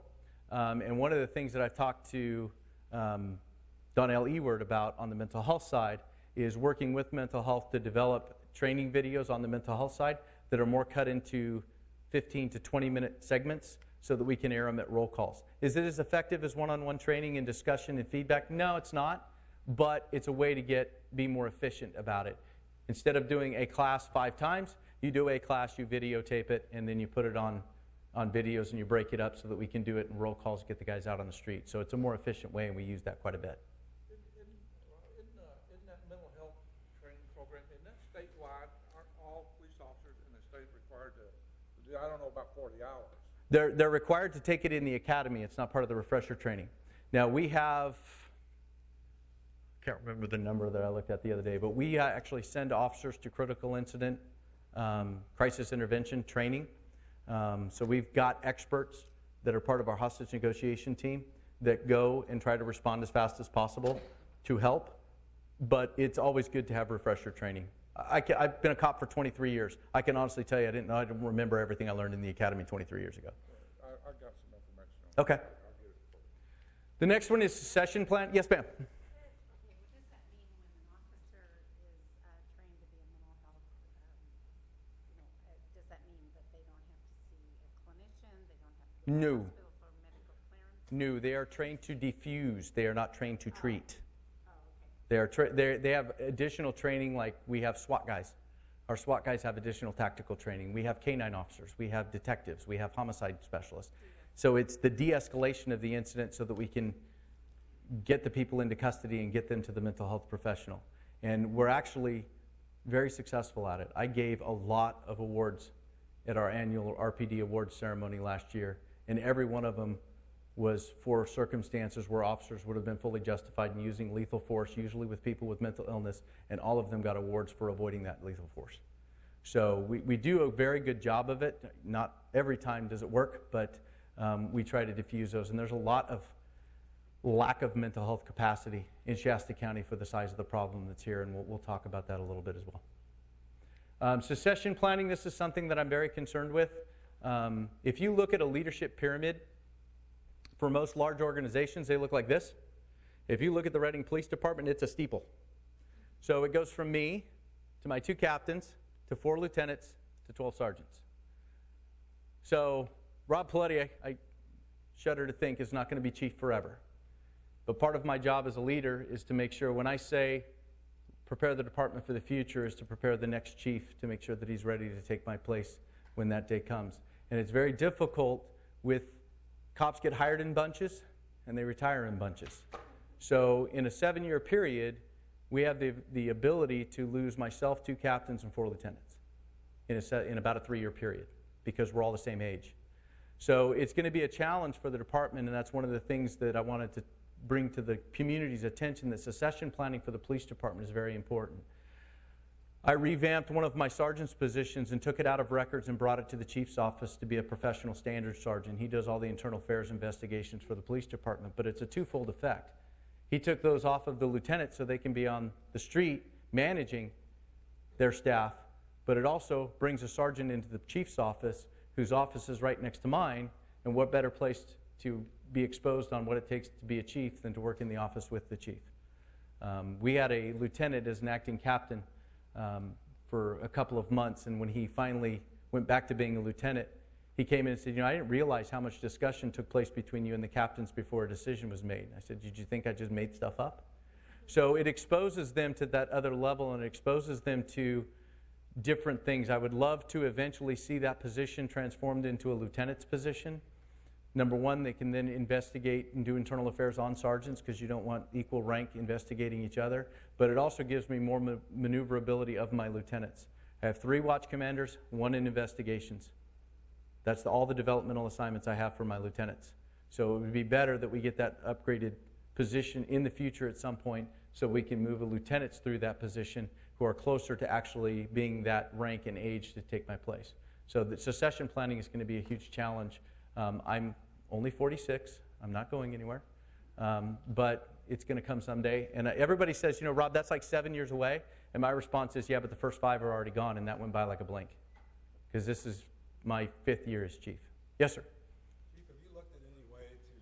and one of the things that I've talked to Donnell Ewert about on the mental health side is working with mental health to develop training videos on the mental health side that are more cut into 15 to 20-minute segments so that we can air them at roll calls. Is it as effective as one-on-one training and discussion and feedback? No, it's not, but it's a way to be more efficient about it. Instead of doing a class 5 times, you do a class, you videotape it, and then you put it on videos and you break it up so that we can do it in roll calls, get the guys out on the street. So it's a more efficient way, and we use that quite a bit. In that mental health training program, isn't that statewide? Aren't all police officers in the state required to do, I don't know, about 40 hours? They're required to take it in the academy. It's not part of the refresher training. Now, we have can't remember the number that I looked at the other day, but we actually send officers to critical incident crisis intervention training. So we've got experts that are part of our hostage negotiation team that go and try to respond as fast as possible to help, but it's always good to have refresher training. I've been a cop for 23 years. I can honestly tell you I don't remember everything I learned in the academy 23 years ago. I got some information on Okay. that. I'll get it for you. The next one is succession plan. Yes, ma'am. Okay, what does that mean when an officer is trained to be a mental health, does that mean that they don't have to see a clinician, they don't have to go to No. the hospital for medical clearance? No, they are trained to defuse. They are not trained to treat. Oh, okay. They have additional training, like we have SWAT guys. Our SWAT guys have additional tactical training. We have canine officers. We have detectives. We have homicide specialists. So it's the de-escalation of the incident so that we can get the people into custody and get them to the mental health professional. And we're actually very successful at it. I gave a lot of awards at our annual RPD awards ceremony last year, and every one of them was for circumstances where officers would have been fully justified in using lethal force, usually with people with mental illness, and all of them got awards for avoiding that lethal force. So we do a very good job of it. Not every time does it work, but we try to diffuse those. And there's a lot of lack of mental health capacity in Shasta County for the size of the problem that's here, and we'll talk about that a little bit as well. Succession planning, this is something that I'm very concerned with. If you look at a leadership pyramid, for most large organizations, they look like this. If you look at the Reading Police Department, it's a steeple. So it goes from me to my 2 captains to 4 lieutenants to 12 sergeants. So Rob Paoletti, I shudder to think, is not going to be chief forever. But part of my job as a leader is to make sure when I say prepare the department for the future is to prepare the next chief to make sure that he's ready to take my place when that day comes. And it's very difficult with cops get hired in bunches and they retire in bunches. So in a 7-year period, we have the ability to lose myself, 2 captains, and 4 lieutenants in about a 3-year period because we're all the same age. So it's going to be a challenge for the department, and that's one of the things that I wanted to bring to the community's attention, that succession planning for the police department is very important. I revamped one of my sergeant's positions and took it out of records and brought it to the chief's office to be a professional standards sergeant. He does all the internal affairs investigations for the police department, but it's a twofold effect. He took those off of the lieutenants so they can be on the street managing their staff, but it also brings a sergeant into the chief's office, whose office is right next to mine, and what better place to be exposed on what it takes to be a chief than to work in the office with the chief. We had a lieutenant as an acting captain for a couple of months, and when he finally went back to being a lieutenant, he came in and said, I didn't realize how much discussion took place between you and the captains before a decision was made. I said, did you think I just made stuff up? So it exposes them to that other level, and it exposes them to different things. I would love to eventually see that position transformed into a lieutenant's position. Number one, they can then investigate and do internal affairs on sergeants because you don't want equal rank investigating each other. But it also gives me more maneuverability of my lieutenants. I have 3 watch commanders, 1 in investigations. That's all the developmental assignments I have for my lieutenants. So it would be better that we get that upgraded position in the future at some point so we can move the lieutenants through that position who are closer to actually being that rank and age to take my place. So the succession planning is going to be a huge challenge. I'm only 46. I'm not going anywhere. But it's going to come someday. And everybody says, Rob, that's like 7 years away. And my response is, yeah, but the first 5 are already gone, and that went by like a blink. Because this is my 5th year as chief. Yes, sir. Chief, have you looked at any way to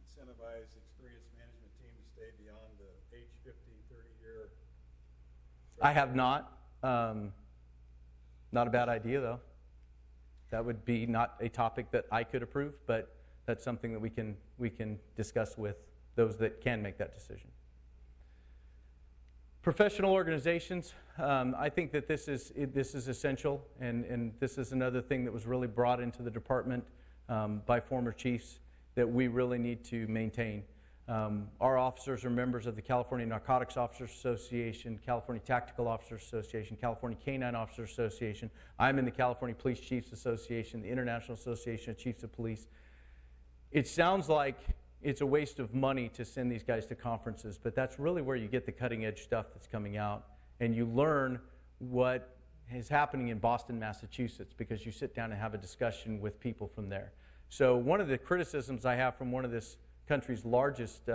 incentivize experienced management team to stay beyond the age 50, 30-year? I have not. Not a bad idea, though. That would be not a topic that I could approve, but that's something that we can discuss with those that can make that decision. Professional organizations, I think that this is essential, and this is another thing that was really brought into the department by former chiefs that we really need to maintain. Our officers are members of the California Narcotics Officers Association, California Tactical Officers Association, California Canine Officers Association. I'm in the California Police Chiefs Association, the International Association of Chiefs of Police. It sounds like it's a waste of money to send these guys to conferences, but that's really where you get the cutting edge stuff that's coming out, and you learn what is happening in Boston, Massachusetts, because you sit down and have a discussion with people from there. So one of the criticisms I have from one of this country's largest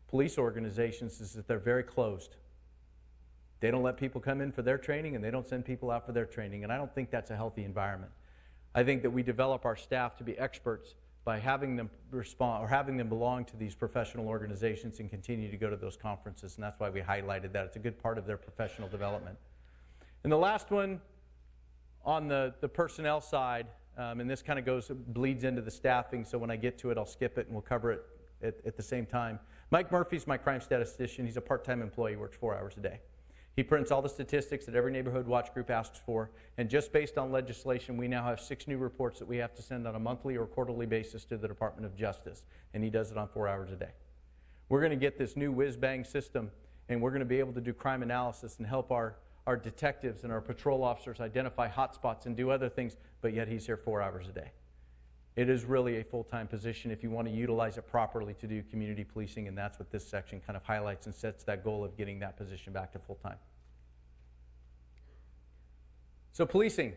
police organizations is that they're very closed. They don't let people come in for their training, and they don't send people out for their training, and I don't think that's a healthy environment. I think that we develop our staff to be experts by having them respond or having them belong to these professional organizations and continue to go to those conferences, and that's why we highlighted that. It's a good part of their professional development. And the last one on the personnel side, and this kind of bleeds into the staffing, so when I get to it, I'll skip it and we'll cover it at the same time. Mike Murphy's my crime statistician. He's a part-time employee, works 4 hours a day. He prints all the statistics that every neighborhood watch group asks for, and just based on legislation, we now have 6 new reports that we have to send on a monthly or quarterly basis to the Department of Justice, and he does it on 4 hours a day. We're going to get this new whiz-bang system, and we're going to be able to do crime analysis and help our detectives and our patrol officers identify hotspots and do other things, but yet he's here 4 hours a day. It is really a full-time position if you want to utilize it properly to do community policing, and that's what this section kind of highlights and sets that goal of getting that position back to full-time. So policing,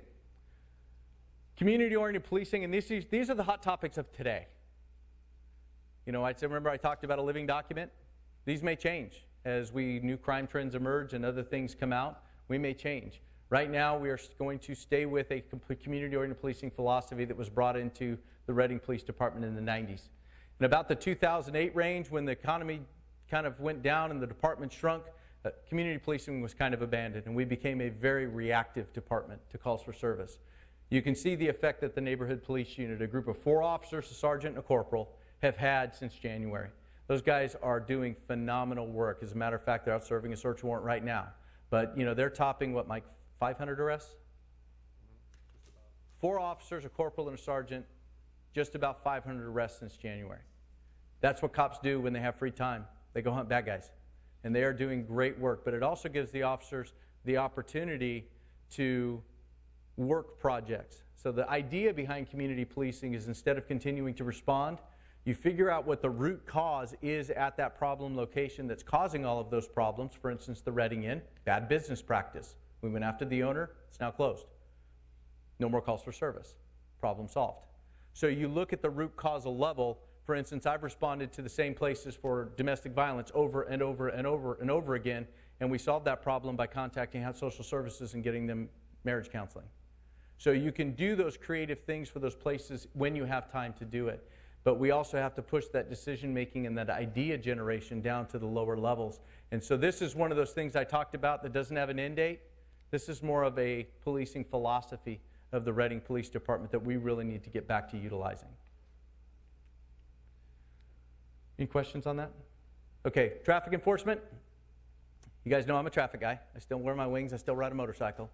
community-oriented policing, and these are the hot topics of today. You know, remember I talked about a living document? These may change as new crime trends emerge and other things come out. We may change. Right now, we are going to stay with a community-oriented policing philosophy that was brought into the Reading Police Department in the 90s. In about the 2008 range, when the economy kind of went down and the department shrunk, community policing was kind of abandoned, and we became a very reactive department to calls for service. You can see the effect that the neighborhood police unit, a group of 4 officers, a sergeant, and a corporal, have had since January. Those guys are doing phenomenal work. As a matter of fact, they're out serving a search warrant right now. But, you know, they're topping, what, Mike, 500 arrests? 4 officers, a corporal, and a sergeant, just about 500 arrests since January. That's what cops do when they have free time. They go hunt bad guys. And they are doing great work. But it also gives the officers the opportunity to work projects. So the idea behind community policing is instead of continuing to respond, you figure out what the root cause is at that problem location that's causing all of those problems. For instance, the Reading Inn, bad business practice. We went after the owner, it's now closed. No more calls for service. Problem solved. So you look at the root causal level. For instance, I've responded to the same places for domestic violence over and over and over and over again, and we solved that problem by contacting social services and getting them marriage counseling. So you can do those creative things for those places when you have time to do it. But we also have to push that decision-making and that idea generation down to the lower levels. And so this is one of those things I talked about that doesn't have an end date. This is more of a policing philosophy of the Reading Police Department that we really need to get back to utilizing. Any questions on that? Okay, traffic enforcement. You guys know I'm a traffic guy. I still wear my wings. I still ride a motorcycle.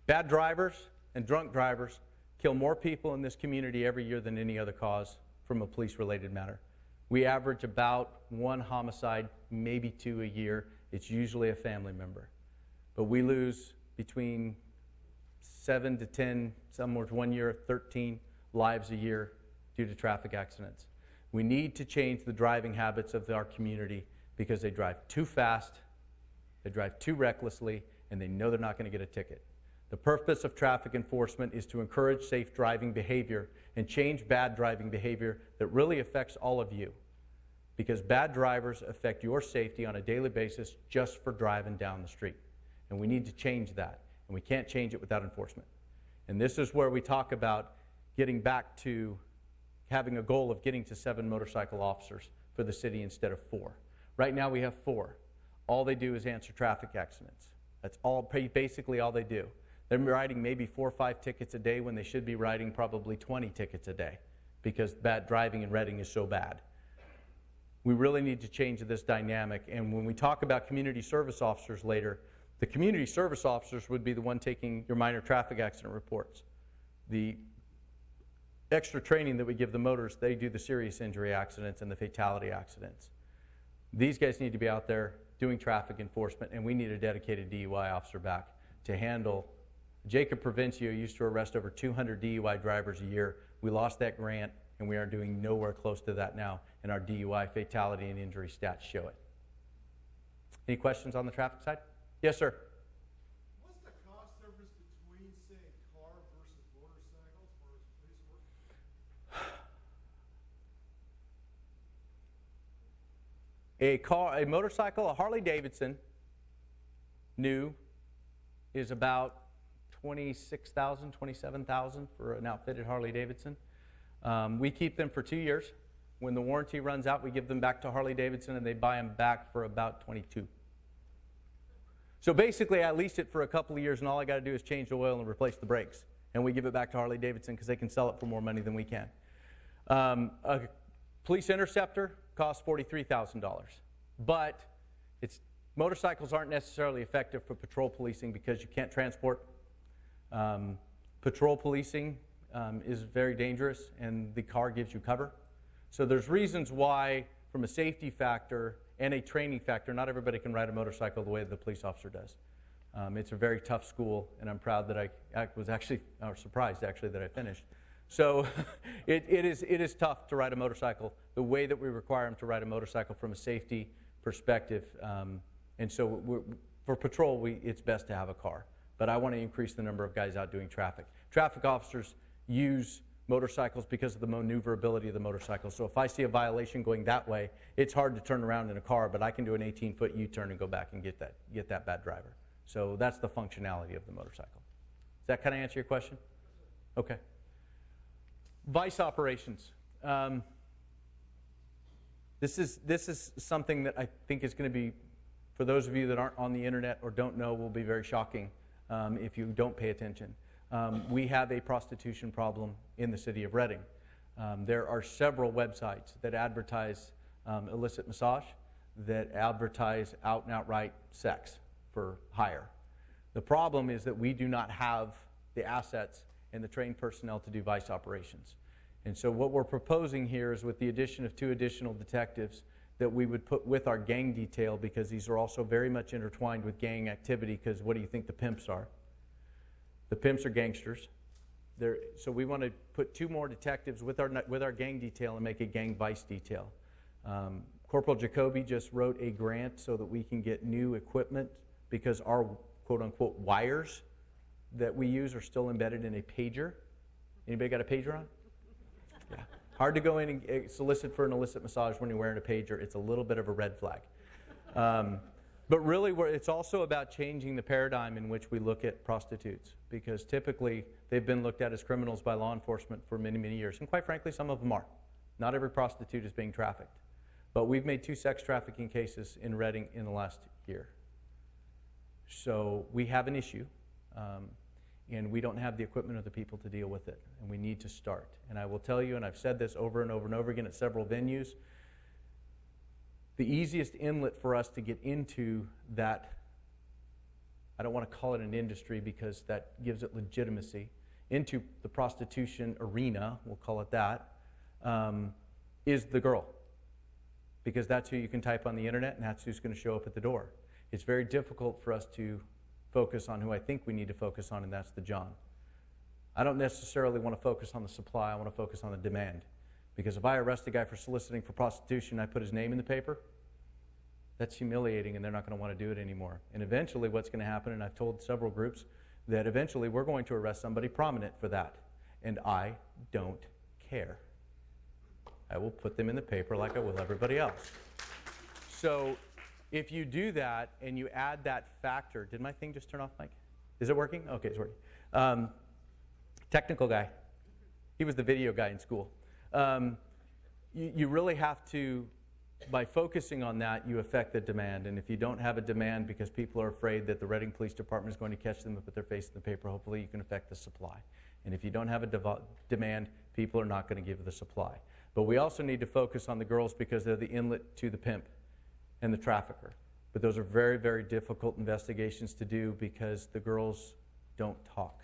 Bad drivers and drunk drivers kill more people in this community every year than any other cause from a police-related matter. We average about 1 homicide, maybe 2 a year. It's usually a family member. But we lose between 7 to 10, somewhere 1 year, 13 lives a year due to traffic accidents. We need to change the driving habits of our community because they drive too fast, they drive too recklessly, and they know they're not going to get a ticket. The purpose of traffic enforcement is to encourage safe driving behavior and change bad driving behavior that really affects all of you. Because bad drivers affect your safety on a daily basis just for driving down the street. And we need to change that. And we can't change it without enforcement. And this is where we talk about getting back to having a goal of getting to 7 motorcycle officers for the city instead of 4. Right now we have 4. All they do is answer traffic accidents. That's basically all they do. They're writing maybe 4 or 5 tickets a day when they should be writing probably 20 tickets a day because bad driving in Reading is so bad. We really need to change this dynamic. And when we talk about community service officers later, the community service officers would be the one taking your minor traffic accident reports. The extra training that we give the motors, they do the serious injury accidents and the fatality accidents. These guys need to be out there doing traffic enforcement, and we need a dedicated DUI officer back to handle. Jacob Provencio used to arrest over 200 DUI drivers a year. We lost that grant and we are doing nowhere close to that now, and our DUI fatality and injury stats show it. Any questions on the traffic side? Yes, sir. What's the cost difference between, say, car versus motorcycle as far as police work? A motorcycle, a Harley Davidson, new, is about $26,000, $27,000 for an outfitted Harley Davidson. We keep them for 2 years. When the warranty runs out, we give them back to Harley Davidson, and they buy them back for about $22,000. So basically, I lease it for a couple of years, and all I got to do is change the oil and replace the brakes. And we give it back to Harley Davidson because they can sell it for more money than we can. A police interceptor costs $43,000. But motorcycles aren't necessarily effective for patrol policing because you can't transport. Patrol policing is very dangerous, and the car gives you cover. So there's reasons why, from a safety factor and a training factor, not everybody can ride a motorcycle the way the police officer does. It's a very tough school, and I'm proud that I was actually, or surprised actually, that I finished. So it is tough to ride a motorcycle the way that we require them to ride a motorcycle from a safety perspective. And so for patrol, it's best to have a car. But I want to increase the number of guys out doing traffic. Traffic officers use motorcycles because of the maneuverability of the motorcycle. So if I see a violation going that way, it's hard to turn around in a car, but I can do an 18-foot U-turn and go back and get that bad driver. So that's the functionality of the motorcycle. Does that kind of answer your question? Okay. Vice operations. This is something that I think is going to be, for those of you that aren't on the internet or don't know, will be very shocking if you don't pay attention. We have a prostitution problem in the city of Reading. There are several websites that advertise illicit massage, that advertise out and outright sex for hire. The problem is that we do not have the assets and the trained personnel to do vice operations. And so what we're proposing here is, with the addition of 2 additional detectives, that we would put with our gang detail, because these are also very much intertwined with gang activity, because what do you think the pimps are? The pimps are gangsters. So we want to put 2 more detectives with our gang detail and make a gang vice detail. Corporal Jacoby just wrote a grant so that we can get new equipment, because our quote-unquote wires that we use are still embedded in a pager. Anybody got a pager on? Yeah. Hard to go in and solicit for an illicit massage when you're wearing a pager. It's a little bit of a red flag. But really, it's also about changing the paradigm in which we look at prostitutes, because typically they've been looked at as criminals by law enforcement for many, many years. And quite frankly, some of them are. Not every prostitute is being trafficked. But we've made 2 sex trafficking cases in Reading in the last year. So we have an issue, and we don't have the equipment or the people to deal with it, and we need to start. And I will tell you, and I've said this over and over and over again at several venues, the easiest inlet for us to get into that, I don't want to call it an industry because that gives it legitimacy, into the prostitution arena, we'll call it that, is the girl. Because that's who you can type on the internet, and that's who's going to show up at the door. It's very difficult for us to focus on who I think we need to focus on, and that's the John. I don't necessarily want to focus on the supply, I want to focus on the demand. Because if I arrest a guy for soliciting for prostitution, I put his name in the paper, that's humiliating, and they're not going to want to do it anymore. And eventually what's going to happen, and I've told several groups, that eventually we're going to arrest somebody prominent for that. And I don't care. I will put them in the paper like I will everybody else. So if you do that and you add that factor, did my thing just turn off, Mike? Is it working? Okay, it's working. Technical guy. He was the video guy in school. You really have to, by focusing on that, you affect the demand. And if you don't have a demand because people are afraid that the Reading Police Department is going to catch them and put their face in the paper, hopefully you can affect the supply. And if you don't have a demand, people are not going to give the supply. But we also need to focus on the girls because they're the inlet to the pimp and the trafficker. But those are very, very difficult investigations to do because the girls don't talk.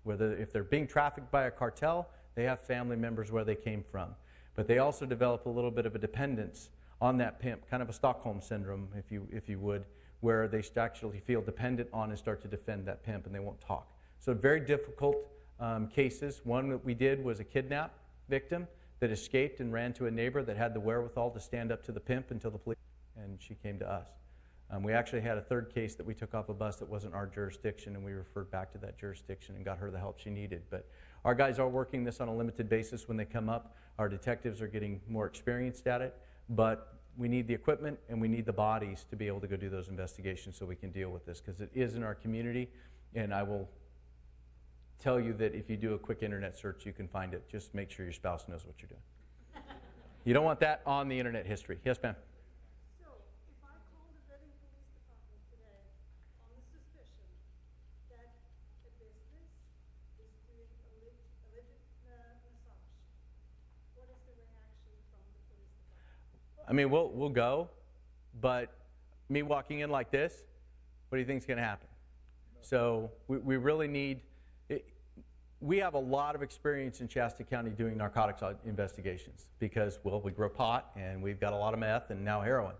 If they're being trafficked by a cartel, they have family members where they came from. But they also develop a little bit of a dependence on that pimp, kind of a Stockholm syndrome, if you would, where they actually feel dependent on and start to defend that pimp, and they won't talk. So very difficult cases. One that we did was a kidnap victim that escaped and ran to a neighbor that had the wherewithal to stand up to the pimp until the police, and she came to us. We actually had a third case that we took off a bus that wasn't our jurisdiction, and we referred back to that jurisdiction and got her the help she needed. But our guys are working this on a limited basis when they come up. Our detectives are getting more experienced at it, but we need the equipment and we need the bodies to be able to go do those investigations so we can deal with this, because it is in our community, and I will tell you that if you do a quick internet search, you can find it. Just make sure your spouse knows what you're doing. You don't want that on the internet history. Yes, ma'am? So, if I call the Reading Police Department today on the suspicion that a business is doing alleged massage, what is the reaction from the police department? I mean, we'll go, but me walking in like this, what do you think is going to happen? So we really need, we have a lot of experience in Shasta County doing narcotics investigations because, well, we grow pot and we've got a lot of meth and now heroin.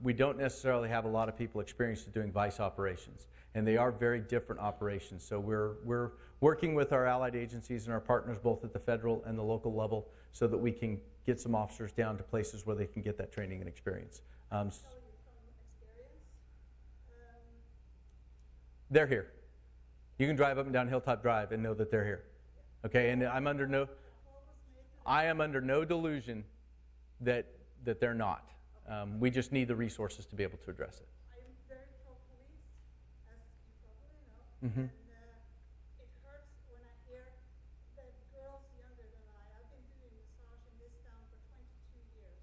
We don't necessarily have a lot of people experienced at doing vice operations, and they are very different operations. So we're working with our allied agencies and our partners both at the federal and the local level so that we can get some officers down to places where they can get that training and experience. They're here. You can drive up and down Hilltop Drive and know that they're here. Okay, and I am under no delusion that they're not. We just need the resources to be able to address it. I am very pro-police, as you probably know, Mm-hmm. and it hurts when I hear that girls younger than I've been doing massage in this town for 22 years.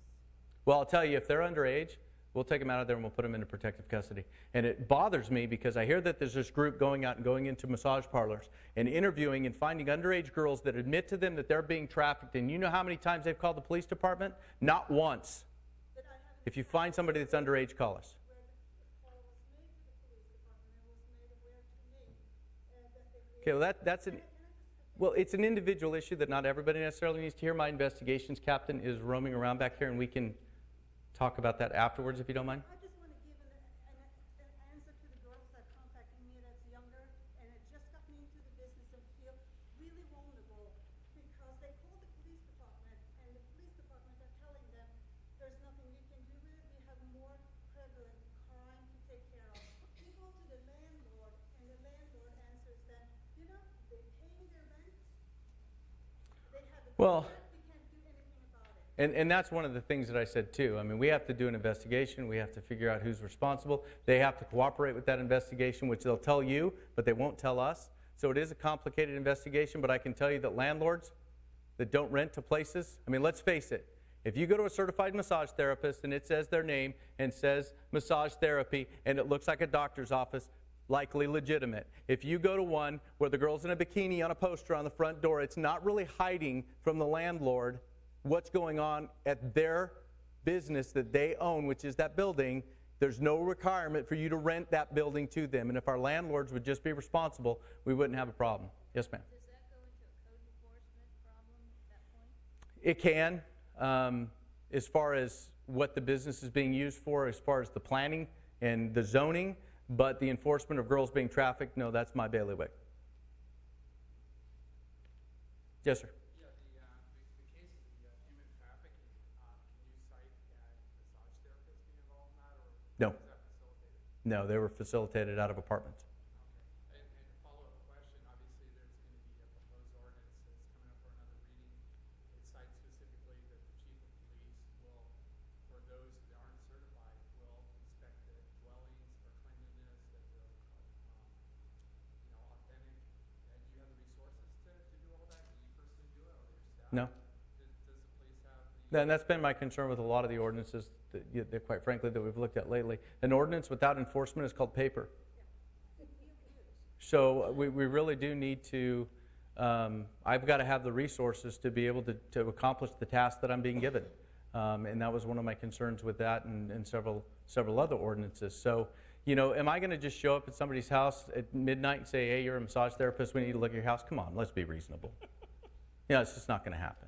Well, I'll tell you, if they're underage, we'll take them out of there and we'll put them into protective custody. And it bothers me because I hear that there's this group going out and going into massage parlors and interviewing and finding underage girls that admit to them that they're being trafficked. And you know how many times they've called the police department? Not once. If you find somebody that's underage, call us. Where the call was made to the police department, it was made aware to me that they Okay, well, it's an individual issue that not everybody necessarily needs to hear. My investigations captain is roaming around back here, and we can talk about that afterwards if you don't mind. I just want to give an answer to the girls that contacted me that's younger and it just got me into the business and feel really vulnerable because they called the police department and the police department are telling them there's nothing you can do with it, we have more prevalent crime to take care of. We go to the landlord and the landlord answers them, you know, they paying their rent, they have a Well, contract, we can't do anything about it. And that's one of the things that I said too. I mean, we have to do an investigation. We have to figure out who's responsible. They have to cooperate with that investigation, which they'll tell you, but they won't tell us. So it is a complicated investigation, but I can tell you that landlords that don't rent to places, I mean, let's face it. If you go to a certified massage therapist and it says their name and says massage therapy and it looks like a doctor's office, likely legitimate. If you go to one where the girl's in a bikini on a poster on the front door, it's not really hiding from the landlord what's going on at their business that they own, which is that building. There's no requirement for you to rent that building to them. And if our landlords would just be responsible, we wouldn't have a problem. Yes, ma'am. Does that go into a code enforcement problem at that point? It can, as far as what the business is being used for, as far as the planning and the zoning, but the enforcement of girls being trafficked, no, that's my bailiwick. Yes, sir. Yeah, the case of the human trafficking, can you cite massage therapists being involved in that, or No. is that facilitated? No, they were facilitated out of apartments. Okay. And a follow-up question, obviously there's going to be a proposed ordinance that's coming up for another reading. It cites specifically that the chief of police will, for those that aren't certified, will inspect the dwellings for cleanliness, that they're, authentic. And do you have the resources to do all that? Do you personally do it, or your staff? No. Does the police have the? And that's been my concern with a lot of the ordinances that quite frankly, that we've looked at lately. An ordinance without enforcement is called paper. So we really do need to, I've got to have the resources to be able to accomplish the task that I'm being given. And that was one of my concerns with that and several other ordinances. So, am I going to just show up at somebody's house at midnight and say, hey, you're a massage therapist, we need to look at your house? Come on, let's be reasonable. It's just not going to happen.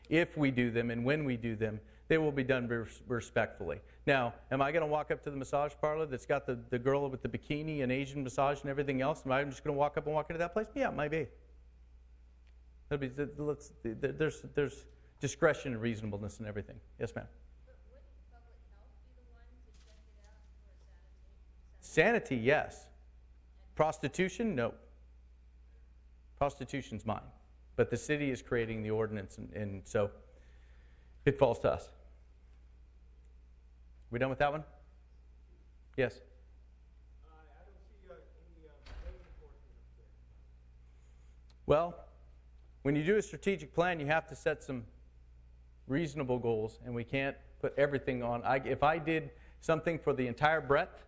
If we do them and when we do them, they will be done respectfully. Now, am I going to walk up to the massage parlor that's got the girl with the bikini and Asian massage and everything else? Am I just going to walk up and walk into that place? Yeah, it might be. There's discretion and reasonableness and everything. Yes, ma'am. But wouldn't public health be the one to check it out for Sanity, yes. Prostitution, no. Prostitution's mine. But the city is creating the ordinance, and so it falls to us. We done with that one? Yes. I don't see any code enforcement up there. Well, when you do a strategic plan, you have to set some reasonable goals, and we can't put everything on. If I did something for the entire breadth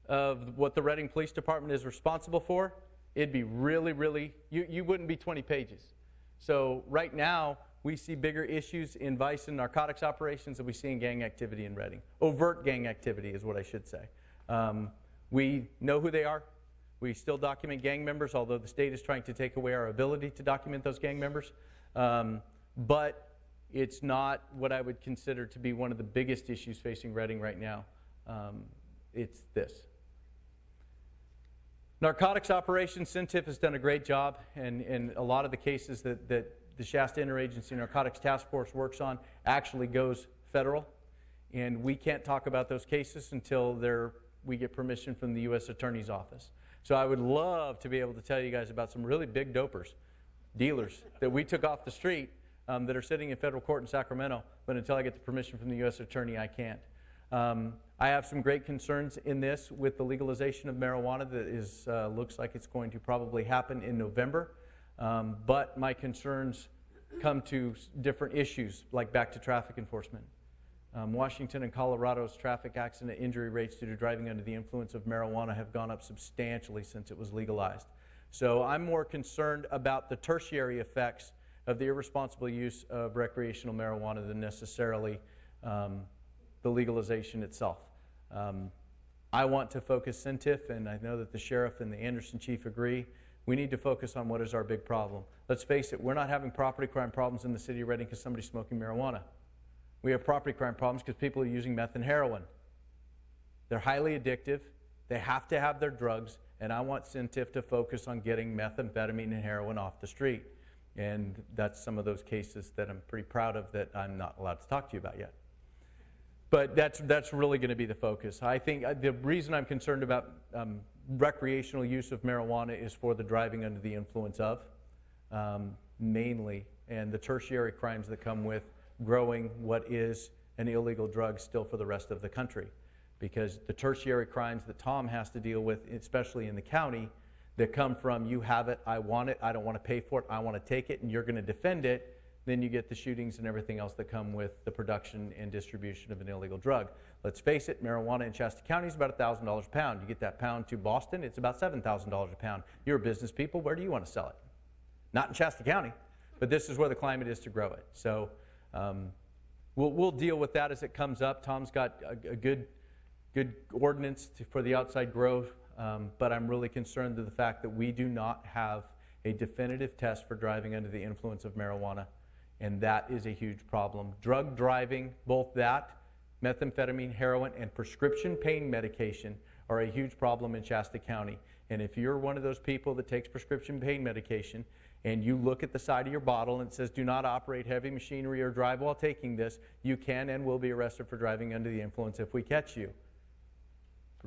of what the Reading Police Department is responsible for, it'd be really, you wouldn't be 20 pages. So right now, we see bigger issues in vice and narcotics operations than we see in gang activity in Reading. Overt gang activity is what I should say. We know who they are. We still document gang members, although the state is trying to take away our ability to document those gang members. But it's not what I would consider to be one of the biggest issues facing Reading right now. It's this. Narcotics operations, CENTIF has done a great job, and a lot of the cases that the Shasta Interagency Narcotics Task Force works on actually goes federal, and we can't talk about those cases until we get permission from the U.S. Attorney's Office. So I would love to be able to tell you guys about some really big dopers, dealers, that we took off the street that are sitting in federal court in Sacramento, but until I get the permission from the U.S. Attorney, I can't. I have some great concerns in this with the legalization of marijuana that looks like it's going to probably happen in November. But my concerns come to different issues, like back to traffic enforcement. Washington and Colorado's traffic accident injury rates due to driving under the influence of marijuana have gone up substantially since it was legalized. So I'm more concerned about the tertiary effects of the irresponsible use of recreational marijuana than necessarily the legalization itself. I want to focus CENTIF, and I know that the sheriff and the Anderson chief agree. We need to focus on what is our big problem. Let's face it, we're not having property crime problems in the city of Reading because somebody's smoking marijuana. We have property crime problems because people are using meth and heroin. They're highly addictive. They have to have their drugs, and I want CENTIF to focus on getting methamphetamine and heroin off the street. And that's some of those cases that I'm pretty proud of that I'm not allowed to talk to you about yet. But that's really going to be the focus. I think the reason I'm concerned about recreational use of marijuana is for the driving under the influence of, mainly, and the tertiary crimes that come with growing what is an illegal drug still for the rest of the country. Because the tertiary crimes that Tom has to deal with, especially in the county, that come from you have it, I want it, I don't want to pay for it, I want to take it, and you're going to defend it, then you get the shootings and everything else that come with the production and distribution of an illegal drug. Let's face it, marijuana in Shasta County is about $1,000 a pound. You get that pound to Boston, it's about $7,000 a pound. You're business people, where do you want to sell it? Not in Shasta County, but this is where the climate is to grow it. So we'll deal with that as it comes up. Tom's got a good ordinance for the outside growth, but I'm really concerned to the fact that we do not have a definitive test for driving under the influence of marijuana. And that is a huge problem. Drug driving, both that, methamphetamine, heroin, and prescription pain medication are a huge problem in Shasta County. And if you're one of those people that takes prescription pain medication and you look at the side of your bottle and it says, do not operate heavy machinery or drive while taking this, you can and will be arrested for driving under the influence if we catch you.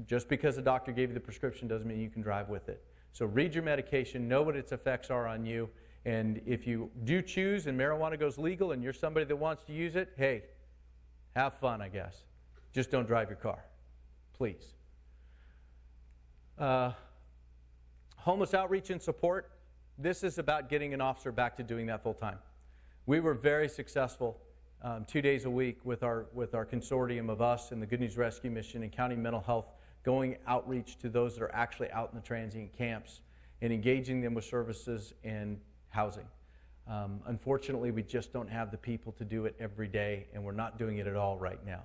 Just because a doctor gave you the prescription doesn't mean you can drive with it. So read your medication, know what its effects are on you, and if you do choose and marijuana goes legal and you're somebody that wants to use it, hey, have fun, I guess. Just don't drive your car, please. Homeless outreach and support. This is about getting an officer back to doing that full time. We were very successful 2 days a week with our consortium of us and the Good News Rescue Mission and County Mental Health going outreach to those that are actually out in the transient camps and engaging them with services and housing. Unfortunately, we just don't have the people to do it every day, and we're not doing it at all right now.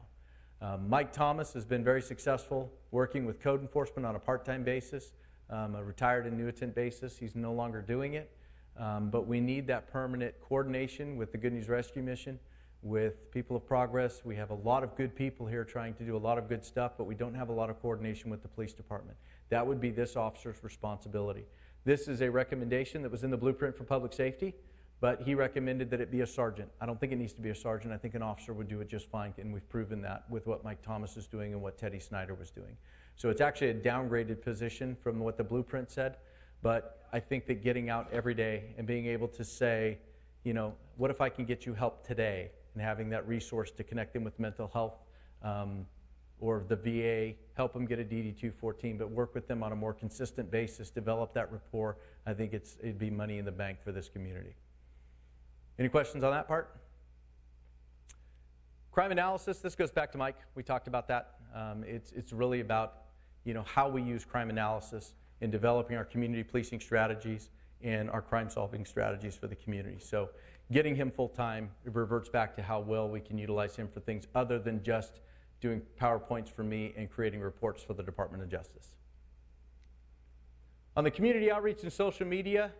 Mike Thomas has been very successful working with code enforcement on a part-time basis, a retired annuitant basis. He's no longer doing it, but we need that permanent coordination with the Good News Rescue Mission, with People of Progress. We have a lot of good people here trying to do a lot of good stuff, but we don't have a lot of coordination with the police department. That would be this officer's responsibility. This is a recommendation that was in the blueprint for public safety, but he recommended that it be a sergeant. I don't think it needs to be a sergeant. I think an officer would do it just fine, and we've proven that with what Mike Thomas is doing and what Teddy Snyder was doing. So it's actually a downgraded position from what the blueprint said, but I think that getting out every day and being able to say, what if I can get you help today, and having that resource to connect them with mental health or the VA, help them get a DD-214, but work with them on a more consistent basis, develop that rapport. I think it'd be money in the bank for this community. Any questions on that part? Crime analysis, this goes back to Mike. We talked about that. It's really about how we use crime analysis in developing our community policing strategies and our crime-solving strategies for the community. So getting him full-time, it reverts back to how well we can utilize him for things other than just doing PowerPoints for me and creating reports for the Department of Justice. On the community outreach and social media,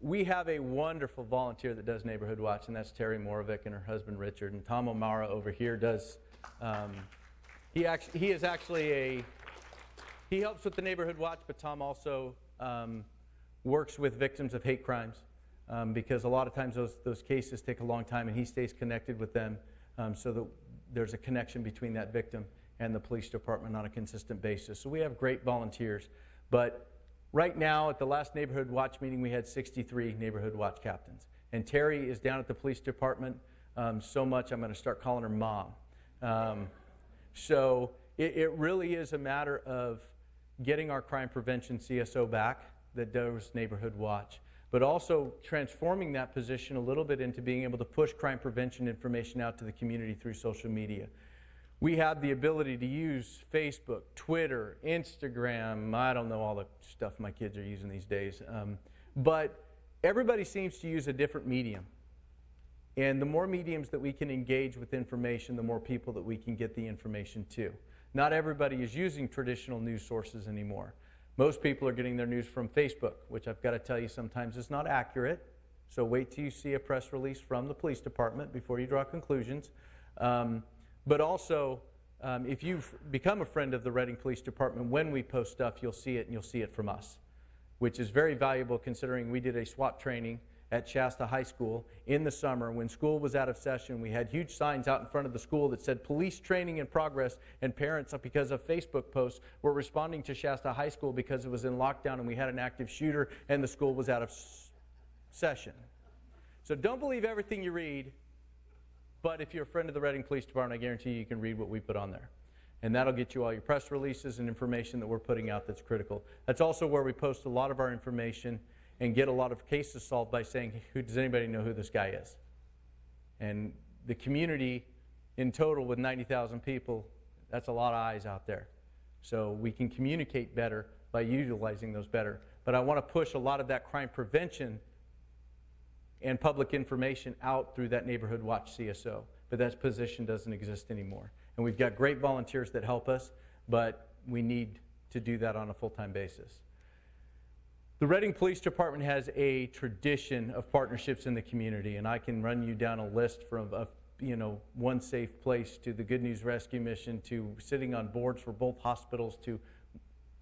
we have a wonderful volunteer that does Neighborhood Watch, and that's Terry Moravec and her husband Richard. And Tom O'Mara over here does, he helps with the Neighborhood Watch, but Tom also works with victims of hate crimes because a lot of times those cases take a long time, and he stays connected with them so that there's a connection between that victim and the police department on a consistent basis. So we have great volunteers. But right now, at the last Neighborhood Watch meeting, we had 63 Neighborhood Watch captains. And Terry is down at the police department so much I'm going to start calling her Mom. So it really is a matter of getting our crime prevention CSO back that does Neighborhood Watch, but also transforming that position a little bit into being able to push crime prevention information out to the community through social media. We have the ability to use Facebook, Twitter, Instagram, I don't know all the stuff my kids are using these days, but everybody seems to use a different medium. And the more mediums that we can engage with information, the more people that we can get the information to. Not everybody is using traditional news sources anymore. Most people are getting their news from Facebook, which I've got to tell you sometimes is not accurate. So wait till you see a press release from the police department before you draw conclusions. But also, if you've become a friend of the Reading Police Department, when we post stuff, you'll see it, and you'll see it from us, which is very valuable considering we did a SWAT training at Shasta High School in the summer. When school was out of session, we had huge signs out in front of the school that said police training in progress, and parents, because of Facebook posts, were responding to Shasta High School because it was in lockdown and we had an active shooter and the school was out of session. So don't believe everything you read, but if you're a friend of the Reading Police Department, I guarantee you can read what we put on there. And that'll get you all your press releases and information that we're putting out that's critical. That's also where we post a lot of our information and get a lot of cases solved by saying, does anybody know who this guy is? And the community in total with 90,000 people, that's a lot of eyes out there. So we can communicate better by utilizing those better. But I want to push a lot of that crime prevention and public information out through that Neighborhood Watch CSO. But that position doesn't exist anymore. And we've got great volunteers that help us, but we need to do that on a full-time basis. The Reading Police Department has a tradition of partnerships in the community, and I can run you down a list from One Safe Place to the Good News Rescue Mission to sitting on boards for both hospitals to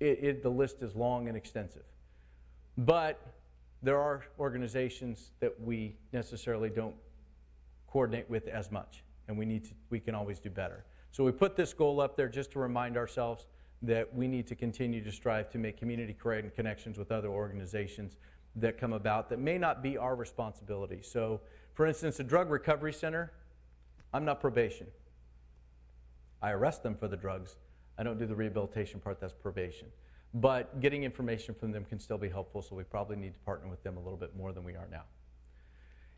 the list is long and extensive. But there are organizations that we necessarily don't coordinate with as much, and we can always do better. So we put this goal up there just to remind ourselves that we need to continue to strive to make community connections with other organizations that come about that may not be our responsibility. So, for instance, a drug recovery center, I'm not probation. I arrest them for the drugs. I don't do the rehabilitation part, that's probation. But getting information from them can still be helpful, so we probably need to partner with them a little bit more than we are now.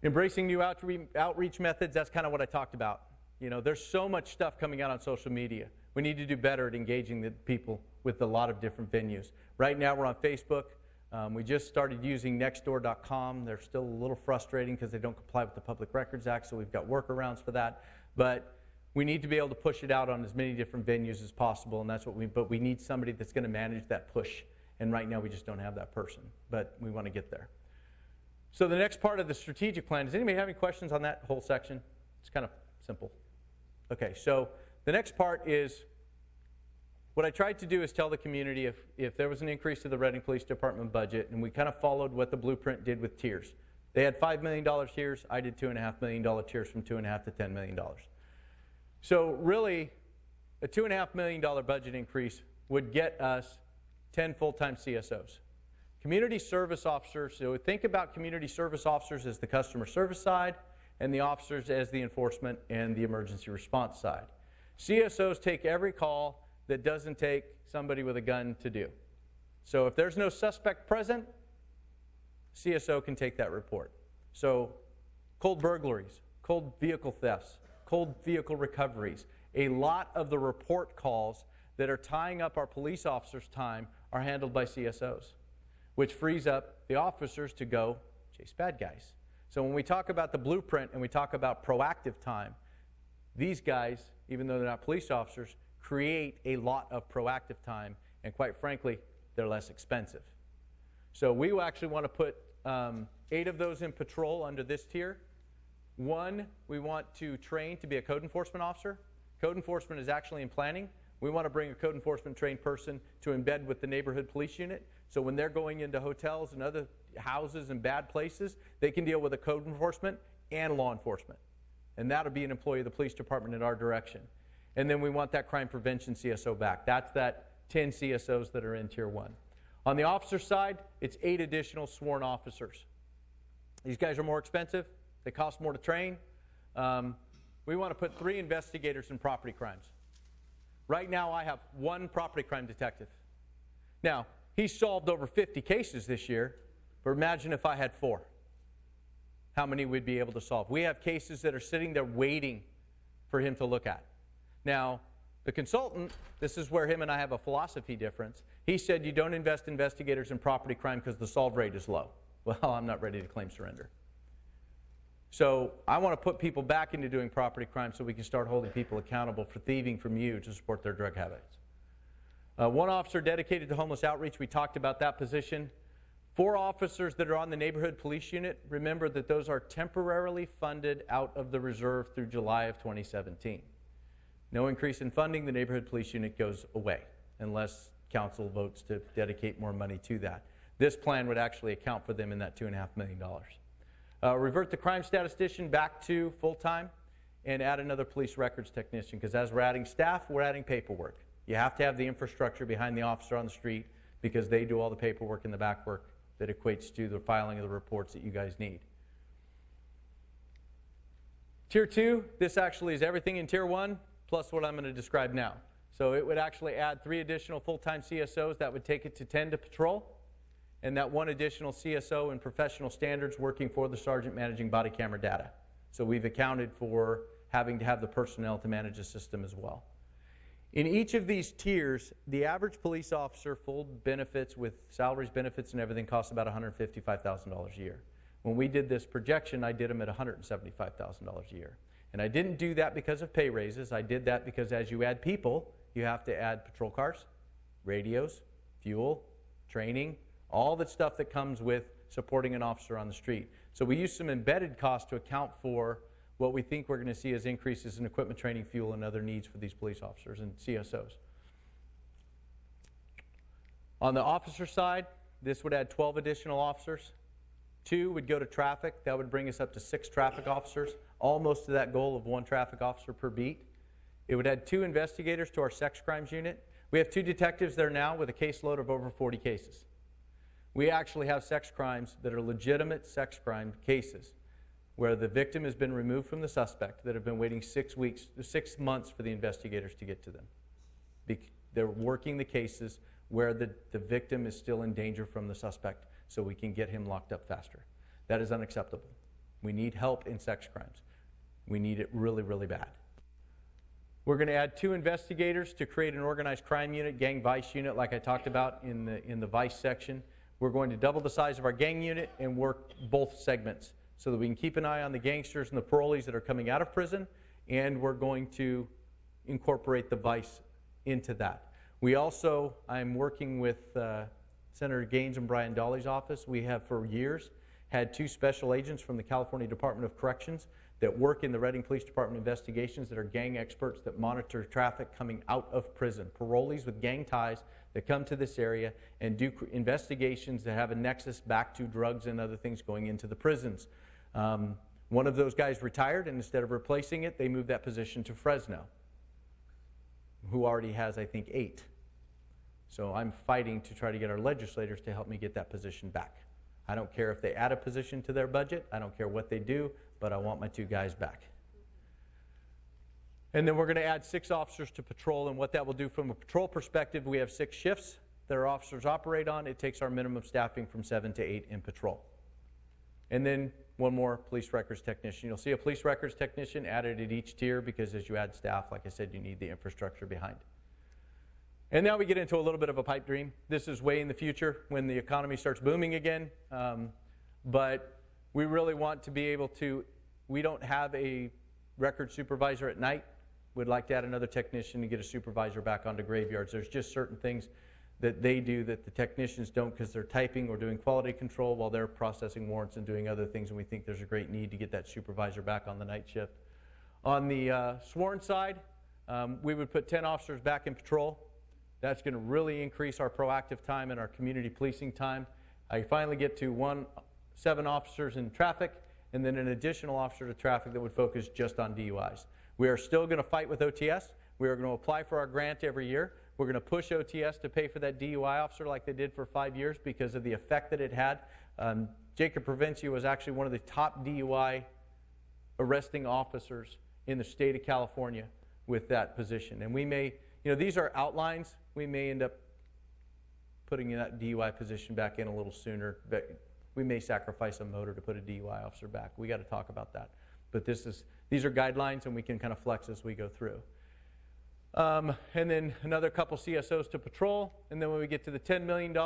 Embracing new outreach methods, that's kind of what I talked about. There's so much stuff coming out on social media. We need to do better at engaging the people with a lot of different venues. Right now we're on Facebook. We just started using nextdoor.com. They're still a little frustrating because they don't comply with the Public Records Act, so we've got workarounds for that. But we need to be able to push it out on as many different venues as possible, and but we need somebody that's going to manage that push. And right now we just don't have that person, but we want to get there. So the next part of the strategic plan, does anybody have any questions on that whole section? It's kind of simple. Okay, so the next part is, what I tried to do is tell the community if there was an increase to the Reading Police Department budget, and we kind of followed what the blueprint did with tiers. They had $5 million tiers. I did $2.5 million tiers from $2.5 to $10 million. So really, a $2.5 million budget increase would get us 10 full-time CSOs. Community service officers, so think about community service officers as the customer service side and the officers as the enforcement and the emergency response side. CSOs take every call that doesn't take somebody with a gun to do. So if there's no suspect present, CSO can take that report. So cold burglaries, cold vehicle thefts, cold vehicle recoveries, a lot of the report calls that are tying up our police officers' time are handled by CSOs, which frees up the officers to go chase bad guys. So when we talk about the blueprint and we talk about proactive time, these guys, even though they're not police officers, create a lot of proactive time, and quite frankly, they're less expensive. So we actually want to put 8 of those in patrol under this tier. 1, we want to train to be a code enforcement officer. Code enforcement is actually in planning. We want to bring a code enforcement trained person to embed with the neighborhood police unit. So when they're going into hotels and other houses and bad places, they can deal with a code enforcement and law enforcement. And that'll be an employee of the police department in our direction. And then we want that crime prevention CSO back. That's that 10 CSOs that are in tier 1. On the officer side, it's 8 additional sworn officers. These guys are more expensive. They cost more to train. We want to put 3 investigators in property crimes. Right now, I have 1 property crime detective. Now, he's solved over 50 cases this year, but imagine if I had 4. How many we'd be able to solve? We have cases that are sitting there waiting for him to look at. Now, the consultant, this is where him and I have a philosophy difference. He said you don't invest investigators in property crime because the solve rate is low. Well, I'm not ready to claim surrender. So I want to put people back into doing property crime so we can start holding people accountable for thieving from you to support their drug habits. 1 officer dedicated to homeless outreach. We talked about that position. 4 officers that are on the neighborhood police unit. Remember that those are temporarily funded out of the reserve through July of 2017. No increase in funding. The neighborhood police unit goes away unless council votes to dedicate more money to that. This plan would actually account for them in that $2.5 million. Revert the crime statistician back to full-time and add another police records technician, because as we're adding staff, we're adding paperwork. You have to have the infrastructure behind the officer on the street because they do all the paperwork and the back work that equates to the filing of the reports that you guys need. Tier 2, this actually is everything in Tier 1 plus what I'm going to describe now. So it would actually add 3 additional full-time CSOs. That would take it to 10 to patrol, and that 1 additional CSO in professional standards working for the sergeant managing body camera data. So we've accounted for having to have the personnel to manage the system as well. In each of these tiers, the average police officer, full benefits with salaries, benefits, and everything, costs about $155,000 a year. When we did this projection, I did them at $175,000 a year. And I didn't do that because of pay raises. I did that because as you add people, you have to add patrol cars, radios, fuel, training, all the stuff that comes with supporting an officer on the street. So we use some embedded costs to account for what we think we're going to see as increases in equipment, training, fuel, and other needs for these police officers and CSOs. On the officer side, this would add 12 additional officers. 2 would go to traffic. That would bring us up to 6 traffic officers, almost to that goal of 1 traffic officer per beat. It would add 2 investigators to our sex crimes unit. We have 2 detectives there now with a caseload of over 40 cases. We actually have sex crimes that are legitimate sex crime cases where the victim has been removed from the suspect that have been waiting 6 months for the investigators to get to them. They're working the cases where the victim is still in danger from the suspect so we can get him locked up faster. That is unacceptable. We need help in sex crimes. We need it really, really bad. We're going to add 2 investigators to create an organized crime unit, gang vice unit, like I talked about in the vice section. We're going to double the size of our gang unit and work both segments so that we can keep an eye on the gangsters and the parolees that are coming out of prison, and we're going to incorporate the vice into that. We also, I'm working with Senator Gaines and Brian Dolly's office. We have for years had 2 special agents from the California Department of Corrections that work in the Reading Police Department investigations that are gang experts that monitor traffic coming out of prison. Parolees with gang ties that come to this area and do investigations that have a nexus back to drugs and other things going into the prisons. One of those guys retired, and instead of replacing it, they moved that position to Fresno, who already has, I think, 8. So I'm fighting to try to get our legislators to help me get that position back. I don't care if they add a position to their budget. I don't care what they do, but I want my 2 guys back. And then we're going to add 6 officers to patrol, and what that will do from a patrol perspective, we have 6 shifts that our officers operate on. It takes our minimum staffing from 7 to 8 in patrol. And then one more police records technician. You'll see a police records technician added at each tier because as you add staff, like I said, you need the infrastructure behind. And now we get into a little bit of a pipe dream. This is way in the future when the economy starts booming again. But we really want to be able to, we don't have a record supervisor at night. We'd like to add another technician to get a supervisor back onto graveyards. There's just certain things that they do that the technicians don't because they're typing or doing quality control while they're processing warrants and doing other things, and we think there's a great need to get that supervisor back on the night shift. On the sworn side, we would put 10 officers back in patrol. That's going to really increase our proactive time and our community policing time. I finally get to 7 officers in traffic, and then an additional officer to traffic that would focus just on DUIs. We are still going to fight with OTS. We are going to apply for our grant every year. We're going to push OTS to pay for that DUI officer like they did for 5 years because of the effect that it had. Jacob Provencio was actually one of the top DUI arresting officers in the state of California with that position. And we may, these are outlines. We may end up putting that DUI position back in a little sooner. But we may sacrifice a motor to put a DUI officer back. We got to talk about that. But these are guidelines, and we can kind of flex as we go through. And then another couple CSOs to patrol. And then when we get to the $10 million,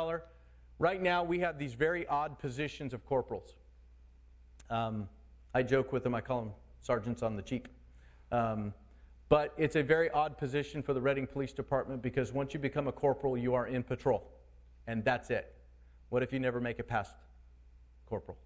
right now we have these very odd positions of corporals. I joke with them. I call them sergeants on the cheap. But it's a very odd position for the Reading Police Department because once you become a corporal, you are in patrol. And that's it. What if you never make it past corporal?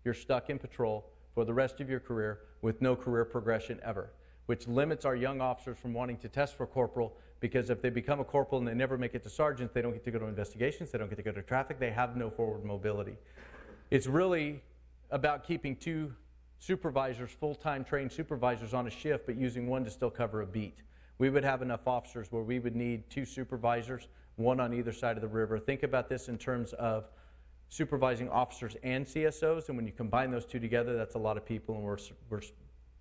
You're stuck in patrol for the rest of your career with no career progression ever, which limits our young officers from wanting to test for corporal because if they become a corporal and they never make it to sergeant, they don't get to go to investigations, they don't get to go to traffic, they have no forward mobility. It's really about keeping 2 supervisors, full-time trained supervisors on a shift, but using 1 to still cover a beat. We would have enough officers where we would need 2 supervisors, 1 on either side of the river. Think about this in terms of supervising officers and CSOs, and when you combine those 2 together, that's a lot of people, and we're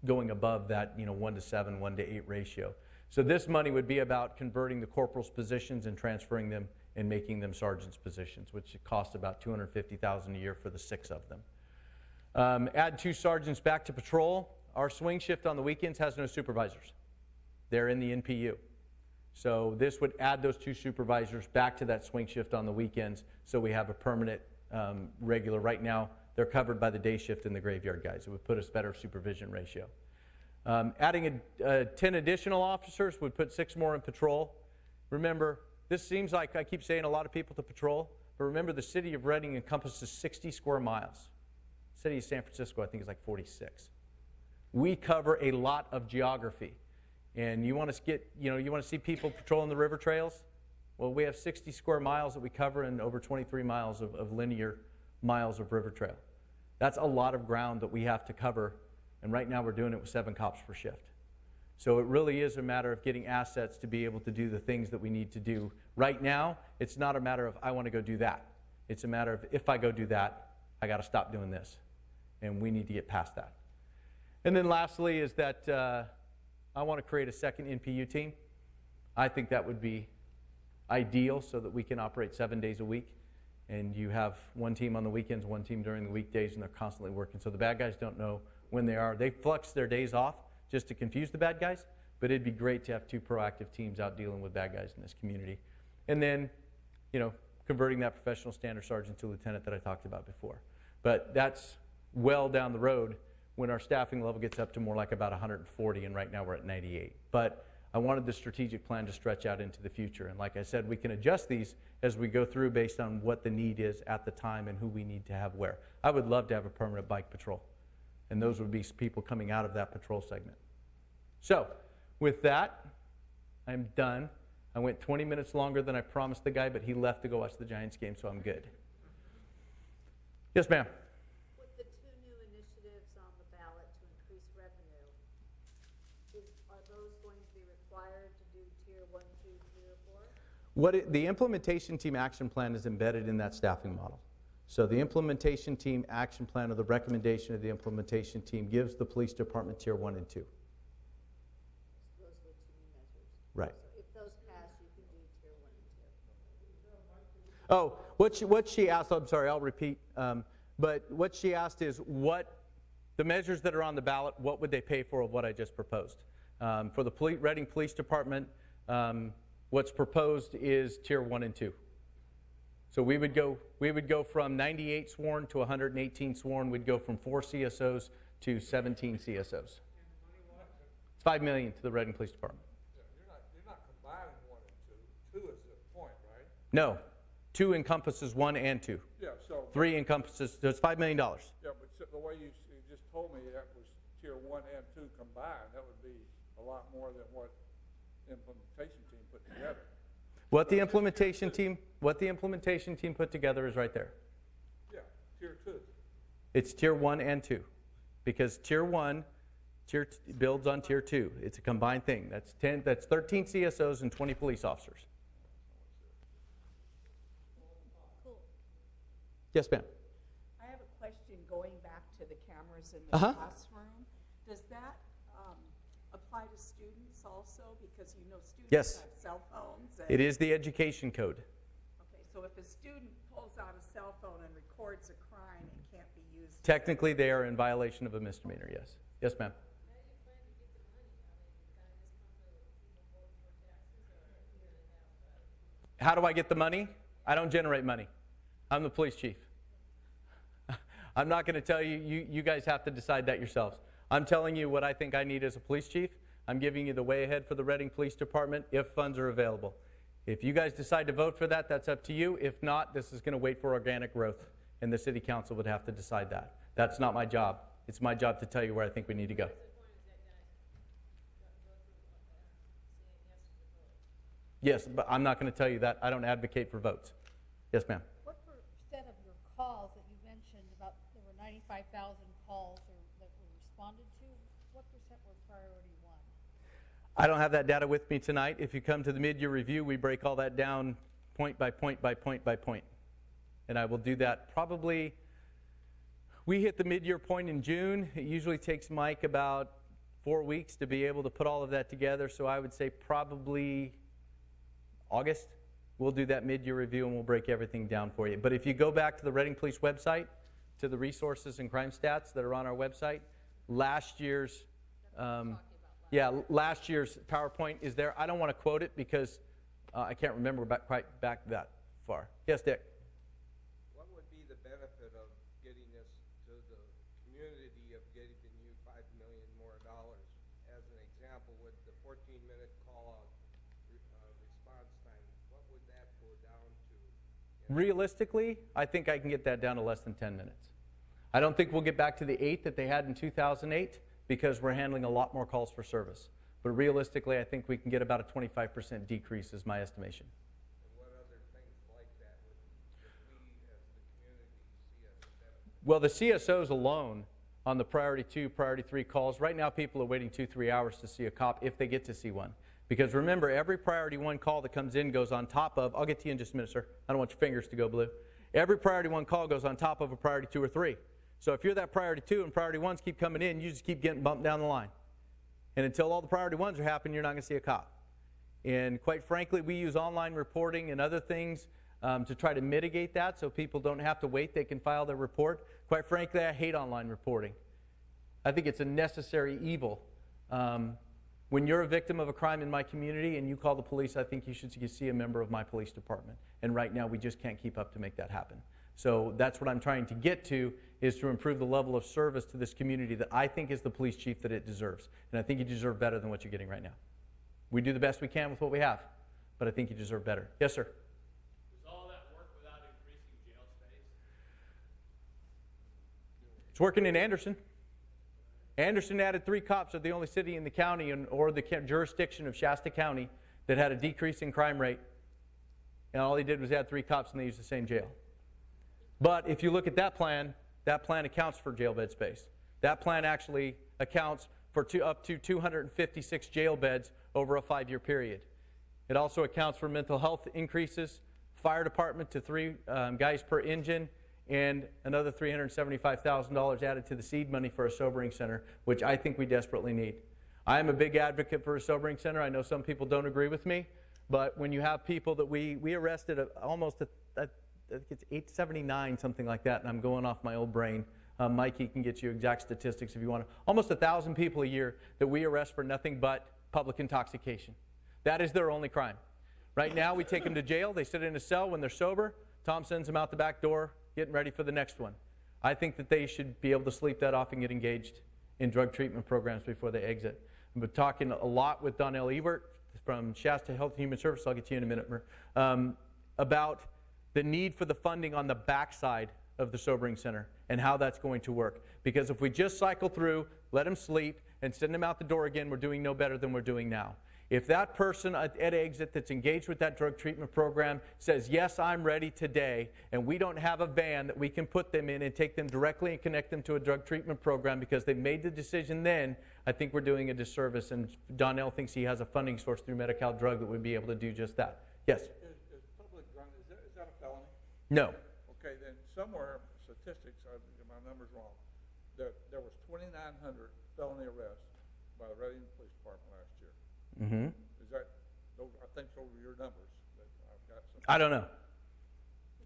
going above that 1 to 7, 1 to 8 ratio. So this money would be about converting the corporals' positions and transferring them and making them sergeants' positions, which costs about $250,000 a year for the 6 of them. Add 2 sergeants back to patrol. Our swing shift on the weekends has no supervisors. They're in the NPU. So this would add those 2 supervisors back to that swing shift on the weekends so we have a permanent regular. Right now, they're covered by the day shift and the graveyard guys. It would put us better supervision ratio. Adding 10 additional officers would put 6 more in patrol. Remember, this seems like I keep saying a lot of people to patrol, but remember the city of Reading encompasses 60 square miles. The city of San Francisco, I think, is like 46. We cover a lot of geography. And you want to see people patrolling the river trails? Well, we have 60 square miles that we cover and over 23 miles of linear miles of river trail. That's a lot of ground that we have to cover, and right now we're doing it with 7 cops per shift. So it really is a matter of getting assets to be able to do the things that we need to do. Right now, it's not a matter of I want to go do that. It's a matter of if I go do that, I got to stop doing this, and we need to get past that. And then lastly is that I want to create a second NPU team. I think that would be ideal so that we can operate 7 days a week. And you have 1 team on the weekends, 1 team during the weekdays, and they're constantly working. So the bad guys don't know when they are. They flux their days off just to confuse the bad guys. But it'd be great to have 2 proactive teams out dealing with bad guys in this community. And then, converting that professional standard sergeant to lieutenant that I talked about before. But that's well down the road when our staffing level gets up to more like about 140, and right now we're at 98. But I wanted the strategic plan to stretch out into the future. And like I said, we can adjust these as we go through based on what the need is at the time and who we need to have where. I would love to have a permanent bike patrol. And those would be people coming out of that patrol segment. So, with that, I'm done. I went 20 minutes longer than I promised the guy, but he left to go watch the Giants game, so I'm good. Yes, ma'am. With the two new initiatives on the ballot to increase revenue, are those going to be required to do tier 1, 2, 3, or 4? The implementation team action plan is embedded in that staffing model. So the implementation team action plan, or the recommendation of the implementation team, gives the police department tier 1 and 2. Those are the two new measures. Right. So if those pass, you can do tier 1 and 2. Oh, what she asked, I'm sorry, I'll repeat. But what she asked is what the measures that are on the ballot, what would they pay for of what I just proposed? For the Reading Police Department, what's proposed is tier 1 and 2. So we would go from 98 sworn to 118 sworn. We'd go from 4 CSOs to 17 CSOs. It's $5 million to the Reading Police Department. Yeah, you're not combining 1 and 2. 2 is the point, right? No, 2 encompasses 1 and 2. Yeah, so. 3 encompasses, so it's $5 million. Yeah, but the way you just told me that was tier 1 and 2 combined, that would be a lot more than what the implementation team put together. What the implementation team put together is right there. Yeah, tier 2. It's tier 1 and 2, because tier 1 builds on tier 2. It's a combined thing. That's 13 CSOs and 20 police officers. Cool. Yes, ma'am. I have a question going back to the cameras in the classroom. Does that apply to students also? Because you know students Yes. have cell phones. And It is the education code. okay, so if a student pulls out a cell phone and records a crime, it can't be used. Technically, they are in violation of a misdemeanor, yes. Yes, ma'am. How do I get the money? I don't generate money. I'm the police chief. I'm not going to tell you, you guys have to decide that yourselves. I'm telling you what I think I need as a police chief. I'm giving you the way ahead for the Reading Police Department if funds are available. If you guys decide to vote for that, that's up to you. If not, this is going to wait for organic growth, and the city council would have to decide that. That's not my job. It's my job to tell you where I think we need to go. Yes, but I'm not going to tell you that. I don't advocate for votes. Yes, ma'am. What percent of your calls that you mentioned, about there were 95,000 calls that were responded to, what percent were priority 1? I don't have that data with me tonight. If you come to the mid-year review, we break all that down point by point by point by point. And I will do that probably, we hit the mid-year point in June. It usually takes Mike about 4 weeks to be able to put all of that together. So I would say probably August, we'll do that mid-year review and we'll break everything down for you. But if you go back to the Reading Police website, to the resources and crime stats that are on our website, last year's PowerPoint is there. I don't want to quote it because I can't remember quite back that far. Yes, Dick? What would be the benefit of getting this to the community of getting you $5 million more dollars? As an example, with the 14-minute call-out response time, what would that go down to? Realistically, I think I can get that down to less than 10 minutes. I don't think we'll get back to the 8 that they had in 2008 because we're handling a lot more calls for service. But realistically, I think we can get about a 25% decrease is my estimation. And what other things like that would we as the community see as a benefit? Well, the CSOs alone on the priority 2, priority 3 calls, right now people are waiting 2-3 hours to see a cop if they get to see one. Because remember, every priority 1 call that comes in goes on top of, I'll get to you in just a minute, sir. I don't want your fingers to go blue. Every priority 1 call goes on top of a priority 2 or 3. So if you're that priority 2 and priority 1s keep coming in, you just keep getting bumped down the line. And until all the priority 1s are happening, you're not going to see a cop. And quite frankly, we use online reporting and other things to try to mitigate that so people don't have to wait. They can file their report. Quite frankly, I hate online reporting. I think it's a necessary evil. When you're a victim of a crime in my community and you call the police, I think you should see a member of my police department. And right now, we just can't keep up to make that happen. So that's what I'm trying to get to, is to improve the level of service to this community that I think is the police chief that it deserves. And I think you deserve better than what you're getting right now. We do the best we can with what we have, but I think you deserve better. Yes, sir? Does all that work without increasing jail space? It's working in Anderson. Anderson added 3 cops. They're the only city in the county or the jurisdiction of Shasta County that had a decrease in crime rate. And all he did was add 3 cops, and they used the same jail. But if you look at that plan accounts for jail bed space. That plan actually accounts for up to 256 jail beds over a 5-year period. It also accounts for mental health increases, fire department to 3 guys per engine, and another $375,000 added to the seed money for a sobering center, which I think we desperately need. I am a big advocate for a sobering center. I know some people don't agree with me, but when you have people that we arrested almost, I think it's 879, something like that, and I'm going off my old brain. Mikey can get you exact statistics if you want to. Almost 1,000 people a year that we arrest for nothing but public intoxication. That is their only crime. Right now, we take them to jail. They sit in a cell when they're sober. Tom sends them out the back door, getting ready for the next one. I think that they should be able to sleep that off and get engaged in drug treatment programs before they exit. I've been talking a lot with Donnell Ebert from Shasta Health and Human Services, I'll get to you in a minute, about the need for the funding on the backside of the sobering center and how that's going to work. Because if we just cycle through, let them sleep, and send them out the door again, we're doing no better than we're doing now. If that person at exit that's engaged with that drug treatment program says, yes, I'm ready today, and we don't have a van that we can put them in and take them directly and connect them to a drug treatment program because they've made the decision then, I think we're doing a disservice. And Donnell thinks he has a funding source through Medi-Cal Drug that would be able to do just that. Yes? Is public drunk, is that a felony? No. Okay, then somewhere, statistics, my number's wrong, there was 2,900 felony arrests by the Reading Police Department last year. Mm-hmm. Is that, I think those are your numbers. I've got some. I don't know.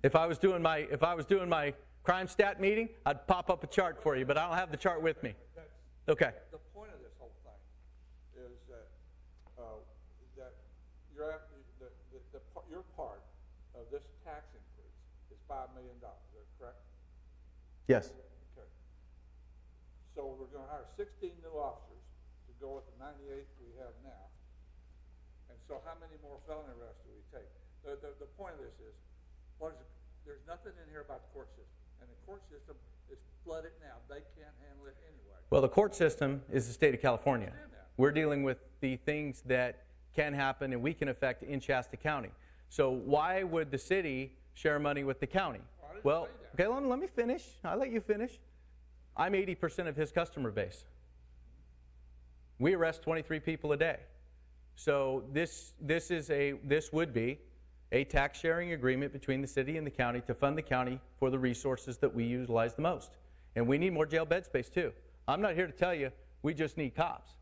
If I was doing my crime stat meeting, I'd pop up a chart for you, but I don't have the chart with me. Okay. The point of this whole thing is that your part of this tax increase is $5 million. Is that correct? Yes. Okay. So we're going to hire 16 new officers to go with the 98 we have now. And so how many more felony arrests do we take? The point of this is, there's nothing in here about the court system. And the court system is flooded now. They can't handle it anyway. Well, the court system is the state of California. We're dealing with the things that can happen and we can affect in Shasta County. So why would the city share money with the county? Well, okay, let me finish. I'll let you finish. I'm 80% of his customer base. We arrest 23 people a day. So this would be a tax sharing agreement between the city and the county to fund the county for the resources that we utilize the most. And we need more jail bed space too. I'm not here to tell you we just need cops.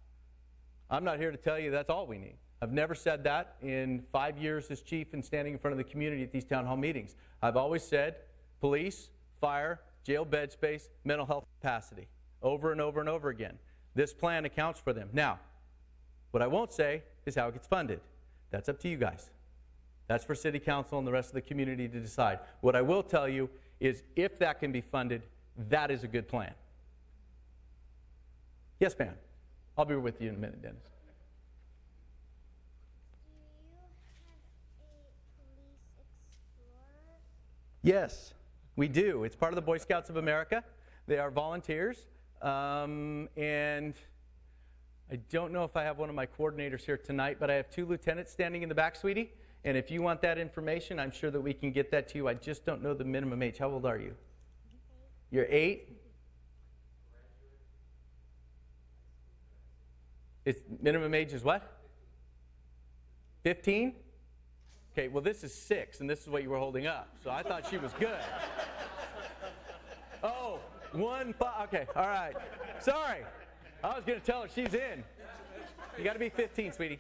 I'm not here to tell you that's all we need. I've never said that in 5 years as chief and standing in front of the community at these town hall meetings. I've always said police, fire, jail bed space, mental health capacity, over and over and over again. This plan accounts for them. Now, what I won't say is how it gets funded. That's up to you guys. That's for city council and the rest of the community to decide. What I will tell you is if that can be funded, that is a good plan. Yes, ma'am. I'll be with you in a minute, Dennis. Do you have a police explorer? Yes, we do. It's part of the Boy Scouts of America. They are volunteers. And I don't know if I have one of my coordinators here tonight, but I have 2 lieutenants standing in the back, sweetie. And if you want that information, I'm sure that we can get that to you. I just don't know the minimum age. How old are you? 8. You're 8? It's minimum age is what? 15? Okay, well this is 6, and this is what you were holding up. So I thought she was good. Oh, 1, 5. Okay, all right. Sorry. I was going to tell her she's in. You got to be 15, sweetie.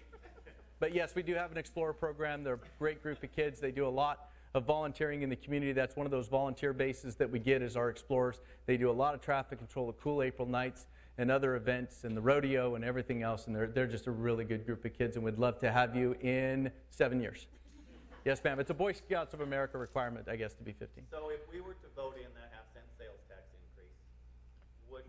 But yes, we do have an Explorer program. They're a great group of kids. They do a lot of volunteering in the community. That's one of those volunteer bases that we get as our Explorers. They do a lot of traffic control of Cool April Nights and other events and the rodeo and everything else. And they're just a really good group of kids, and we'd love to have you in 7 years. Yes, ma'am. It's a Boy Scouts of America requirement, I guess, to be 15. So if we were to vote in that half-cent sales tax increase, could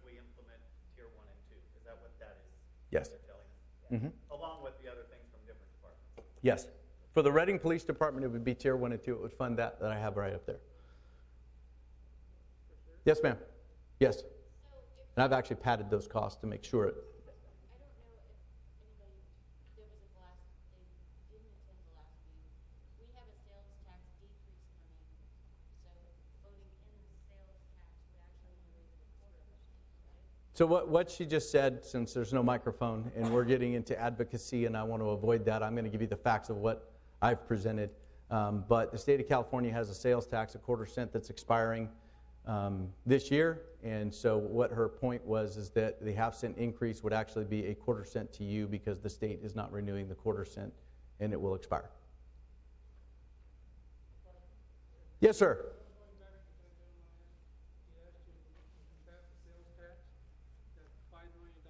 we implement tier 1 and 2? Is that what that is? Yes. They're telling us? Mm-hmm. Along with the other things from different departments? Yes. For the Reading Police Department, it would be tier 1 and 2. It would fund that I have right up there. Yes, ma'am. Yes. So if And I've actually padded those costs to make sure it. I don't know if anybody, there was a last, they didn't attend the last meeting. We have a sales tax decrease coming, so voting in the sales tax would actually raise it a 1/4%, right? So what she just said, since there's no microphone and we're getting into advocacy and I want to avoid that, I'm going to give you the facts of what I've presented. But the state of California has a sales tax, a 1/4 cent, that's expiring this year. And so what her point was is that the 1/2 cent increase would actually be a 1/4 cent to you because the state is not renewing the 1/4 cent and it will expire. Yes, sir. Going back to the gentleman, he asked you to pass the sales tax, that $5 million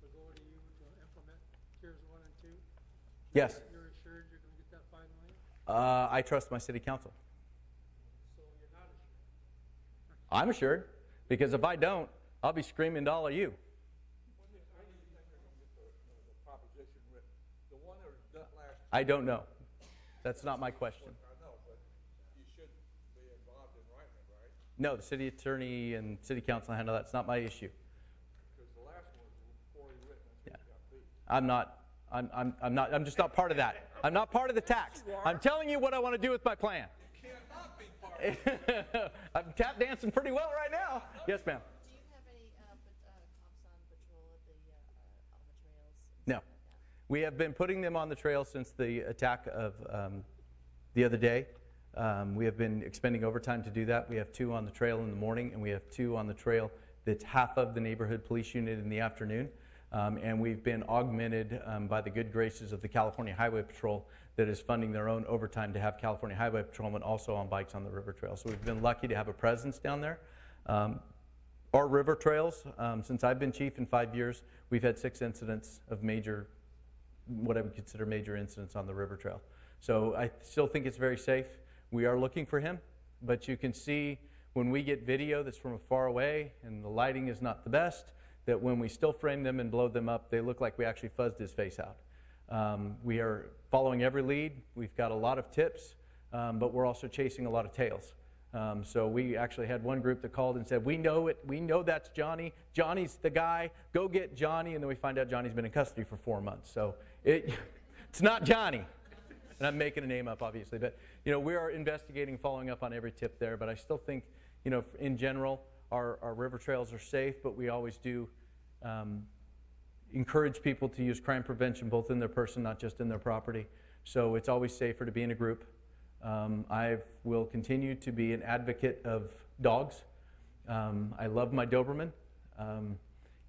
will go to you to implement tiers 1 and 2. Yes. You're assured you're gonna get that $5 million? I trust my city council. So you're not assured? I'm assured, because if I don't, I'll be screaming to all of you. When do you think they're going to get the proposition written? The one that was done last year? I don't know. That's not my question. I know, but you should be involved in writing it, right? No, the city attorney and city council handle that. It's not my issue. Because the last one was poorly written, and Yeah. got beat. I'm just not part of that. I'm not part of the tax. I'm telling you what I want to do with my plan. You cannot be part of it. I'm tap dancing pretty well right now. Yes, ma'am. Do you have any cops on patrol at on the trails? No. We have been putting them on the trail since the attack of the other day. We have been expending overtime to do that. We have 2 on the trail in the morning, and we have 2 on the trail that's half of the neighborhood police unit in the afternoon. And we've been augmented by the good graces of the California Highway Patrol that is funding their own overtime to have California Highway Patrolmen also on bikes on the river trail. So we've been lucky to have a presence down there. Our river trails, since I've been chief in 5 years, we've had 6 incidents of major, what I would consider major incidents on the river trail. So I still think it's very safe. We are looking for him, but you can see when we get video that's from far away and the lighting is not the best, that when we still frame them and blow them up, they look like we actually fuzzed his face out. We are following every lead. We've got a lot of tips, but we're also chasing a lot of tails. So we actually had one group that called and said, we know it, we know that's Johnny. Johnny's the guy, go get Johnny. And then we find out Johnny's been in custody for 4 months. So it's not Johnny. And I'm making a name up, obviously. But, we are investigating, following up on every tip there. But I still think, in general, our river trails are safe, but we always do encourage people to use crime prevention both in their person, not just in their property. So it's always safer to be in a group. I will continue to be an advocate of dogs. I love my Doberman,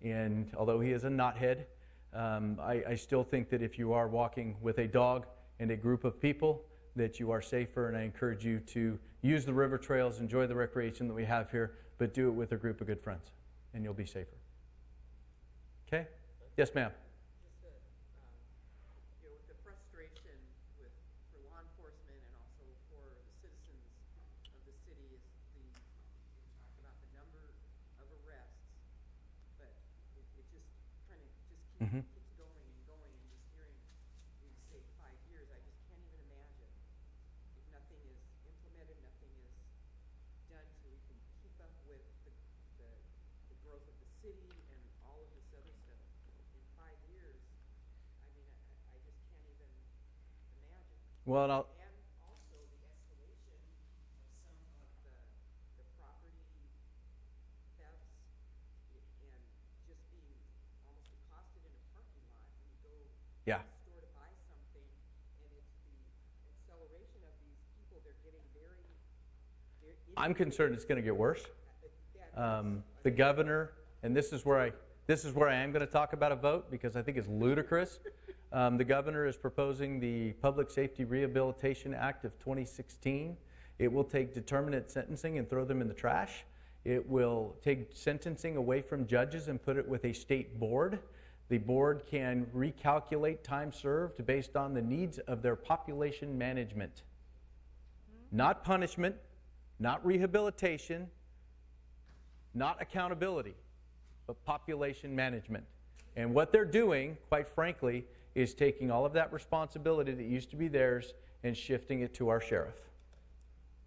and although he is a knothead, I still think that if you are walking with a dog and a group of people, that you are safer, and I encourage you to use the river trails, enjoy the recreation that we have here, but do it with a group of good friends, and you'll be safer. Okay? Yes, ma'am. Just with the frustration for law enforcement and also for the citizens of the city is you talk about the number of arrests, but it just kind of keeps going and going, and just hearing you say 5 years, I just can't even imagine if nothing is implemented, nothing is done so we can keep up with the growth of the city and all of this other stuff. In 5 years, I mean, I just can't even imagine. Well, and I'll, And also the escalation of some of the property thefts and just being almost accosted in a parking lot when you go Yeah. to the store to buy something, and it's the acceleration of these people, they're getting very I'm concerned it's going to get worse. The governor, and this is where I am going to talk about a vote because I think it's ludicrous. The governor is proposing the Public Safety Rehabilitation Act of 2016. It will take determinate sentencing and throw them in the trash. It will take sentencing away from judges and put it with a state board. The board can recalculate time served based on the needs of their population management. Not punishment, not rehabilitation, not accountability, but population management. And what they're doing, quite frankly, is taking all of that responsibility that used to be theirs and shifting it to our sheriff.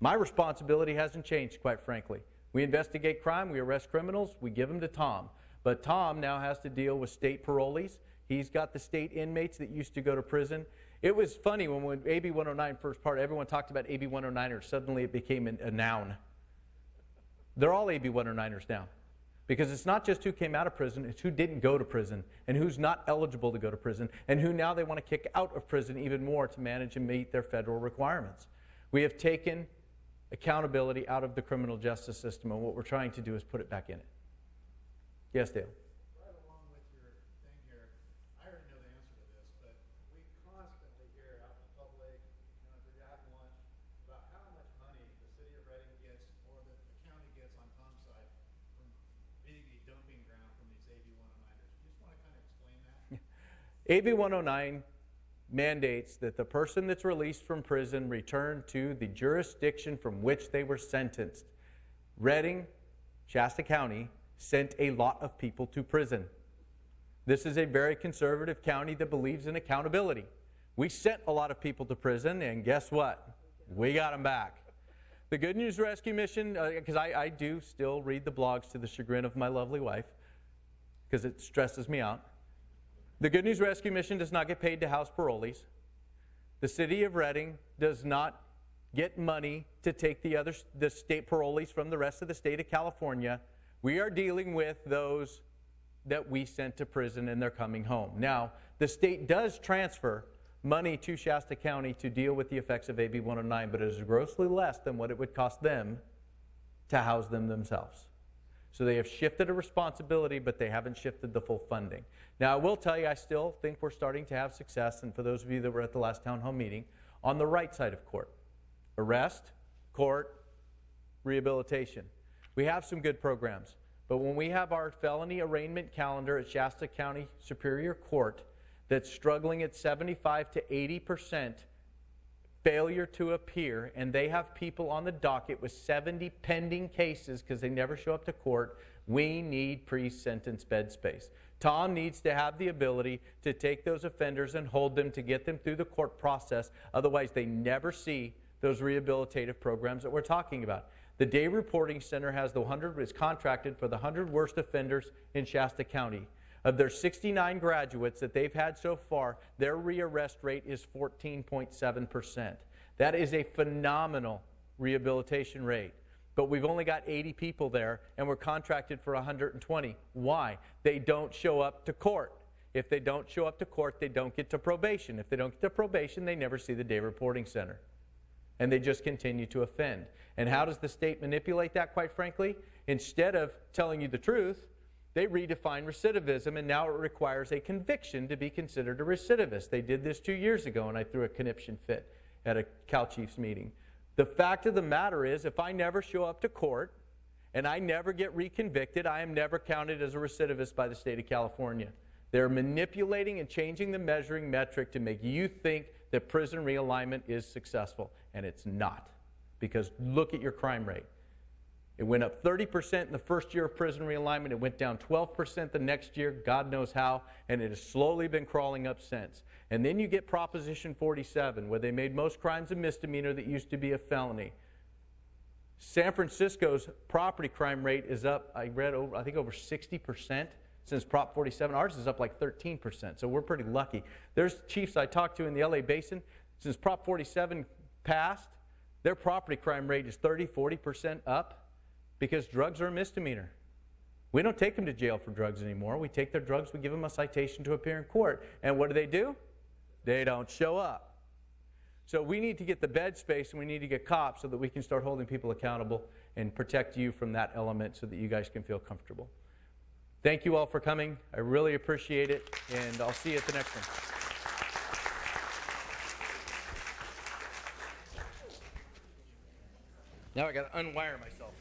My responsibility hasn't changed, quite frankly. We investigate crime, we arrest criminals, we give them to Tom. But Tom now has to deal with state parolees. He's got the state inmates that used to go to prison. It was funny when AB 109 first part, everyone talked about AB 109ers. Suddenly it became a noun. They're all AB 109ers now. Because it's not just who came out of prison, it's who didn't go to prison and who's not eligible to go to prison and who now they want to kick out of prison even more to manage and meet their federal requirements. We have taken accountability out of the criminal justice system, and what we're trying to do is put it back in it. Yes, Dale? Right along with your thing here, I already know the answer to this, but we constantly hear out in the public, at the at lunch, about how much money the city of Reading gets or that the county gets on Tom's side from being a dumping ground from these AB 109ers. You just want to kind of explain that? AB 109 mandates that the person that's released from prison return to the jurisdiction from which they were sentenced. Reading, Shasta County, sent a lot of people to prison. This is a very conservative county that believes in accountability. We sent a lot of people to prison, and guess what? We got them back. The Good News Rescue Mission, because I do still read the blogs to the chagrin of my lovely wife, because it stresses me out. The Good News Rescue Mission does not get paid to house parolees. The city of Reading does not get money to take the state parolees from the rest of the state of California. We are dealing with those that we sent to prison and they're coming home. Now, the state does transfer money to Shasta County to deal with the effects of AB 109, but it is grossly less than what it would cost them to house them themselves. So they have shifted a responsibility, but they haven't shifted the full funding. Now, I will tell you, I still think we're starting to have success, and for those of you that were at the last town hall meeting, on the right side of court. Arrest, court, rehabilitation. We have some good programs, but when we have our felony arraignment calendar at Shasta County Superior Court that's struggling at 75 to 80% failure to appear, and they have people on the docket with 70 pending cases because they never show up to court, we need pre-sentence bed space. Tom needs to have the ability to take those offenders and hold them to get them through the court process. Otherwise, they never see those rehabilitative programs that we're talking about. The Day Reporting Center is contracted for the 100 worst offenders in Shasta County. Of their 69 graduates that they've had so far, their rearrest rate is 14.7%. That is a phenomenal rehabilitation rate. But we've only got 80 people there, and we're contracted for 120. Why? They don't show up to court. If they don't show up to court, they don't get to probation. If they don't get to probation, they never see the Day Reporting Center. And they just continue to offend. And how does the state manipulate that, quite frankly? Instead of telling you the truth, they redefine recidivism, and now it requires a conviction to be considered a recidivist. They did this 2 years ago, and I threw a conniption fit at a Cal Chiefs meeting. The fact of the matter is, if I never show up to court and I never get reconvicted, I am never counted as a recidivist by the state of California. They're manipulating and changing the measuring metric to make you think that prison realignment is successful, and it's not. Because look at your crime rate. It went up 30% in the first year of prison realignment. It went down 12% the next year, God knows how, and it has slowly been crawling up since. And then you get Proposition 47, where they made most crimes a misdemeanor that used to be a felony. San Francisco's property crime rate is up, I think over 60% since Prop 47. Ours is up like 13%, so we're pretty lucky. There's chiefs I talked to in the LA Basin. Since Prop 47 passed, their property crime rate is 30-40% up. Because drugs are a misdemeanor. We don't take them to jail for drugs anymore. We take their drugs, we give them a citation to appear in court. And what do? They don't show up. So we need to get the bed space, and we need to get cops so that we can start holding people accountable and protect you from that element so that you guys can feel comfortable. Thank you all for coming. I really appreciate it, and I'll see you at the next one. Now I got to unwire myself.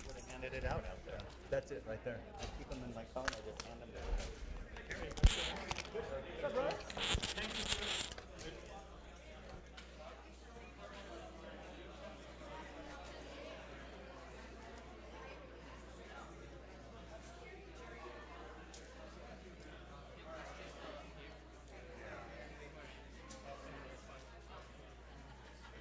Would have handed it out there. That's it right there. I keep them in my phone. I just hand them to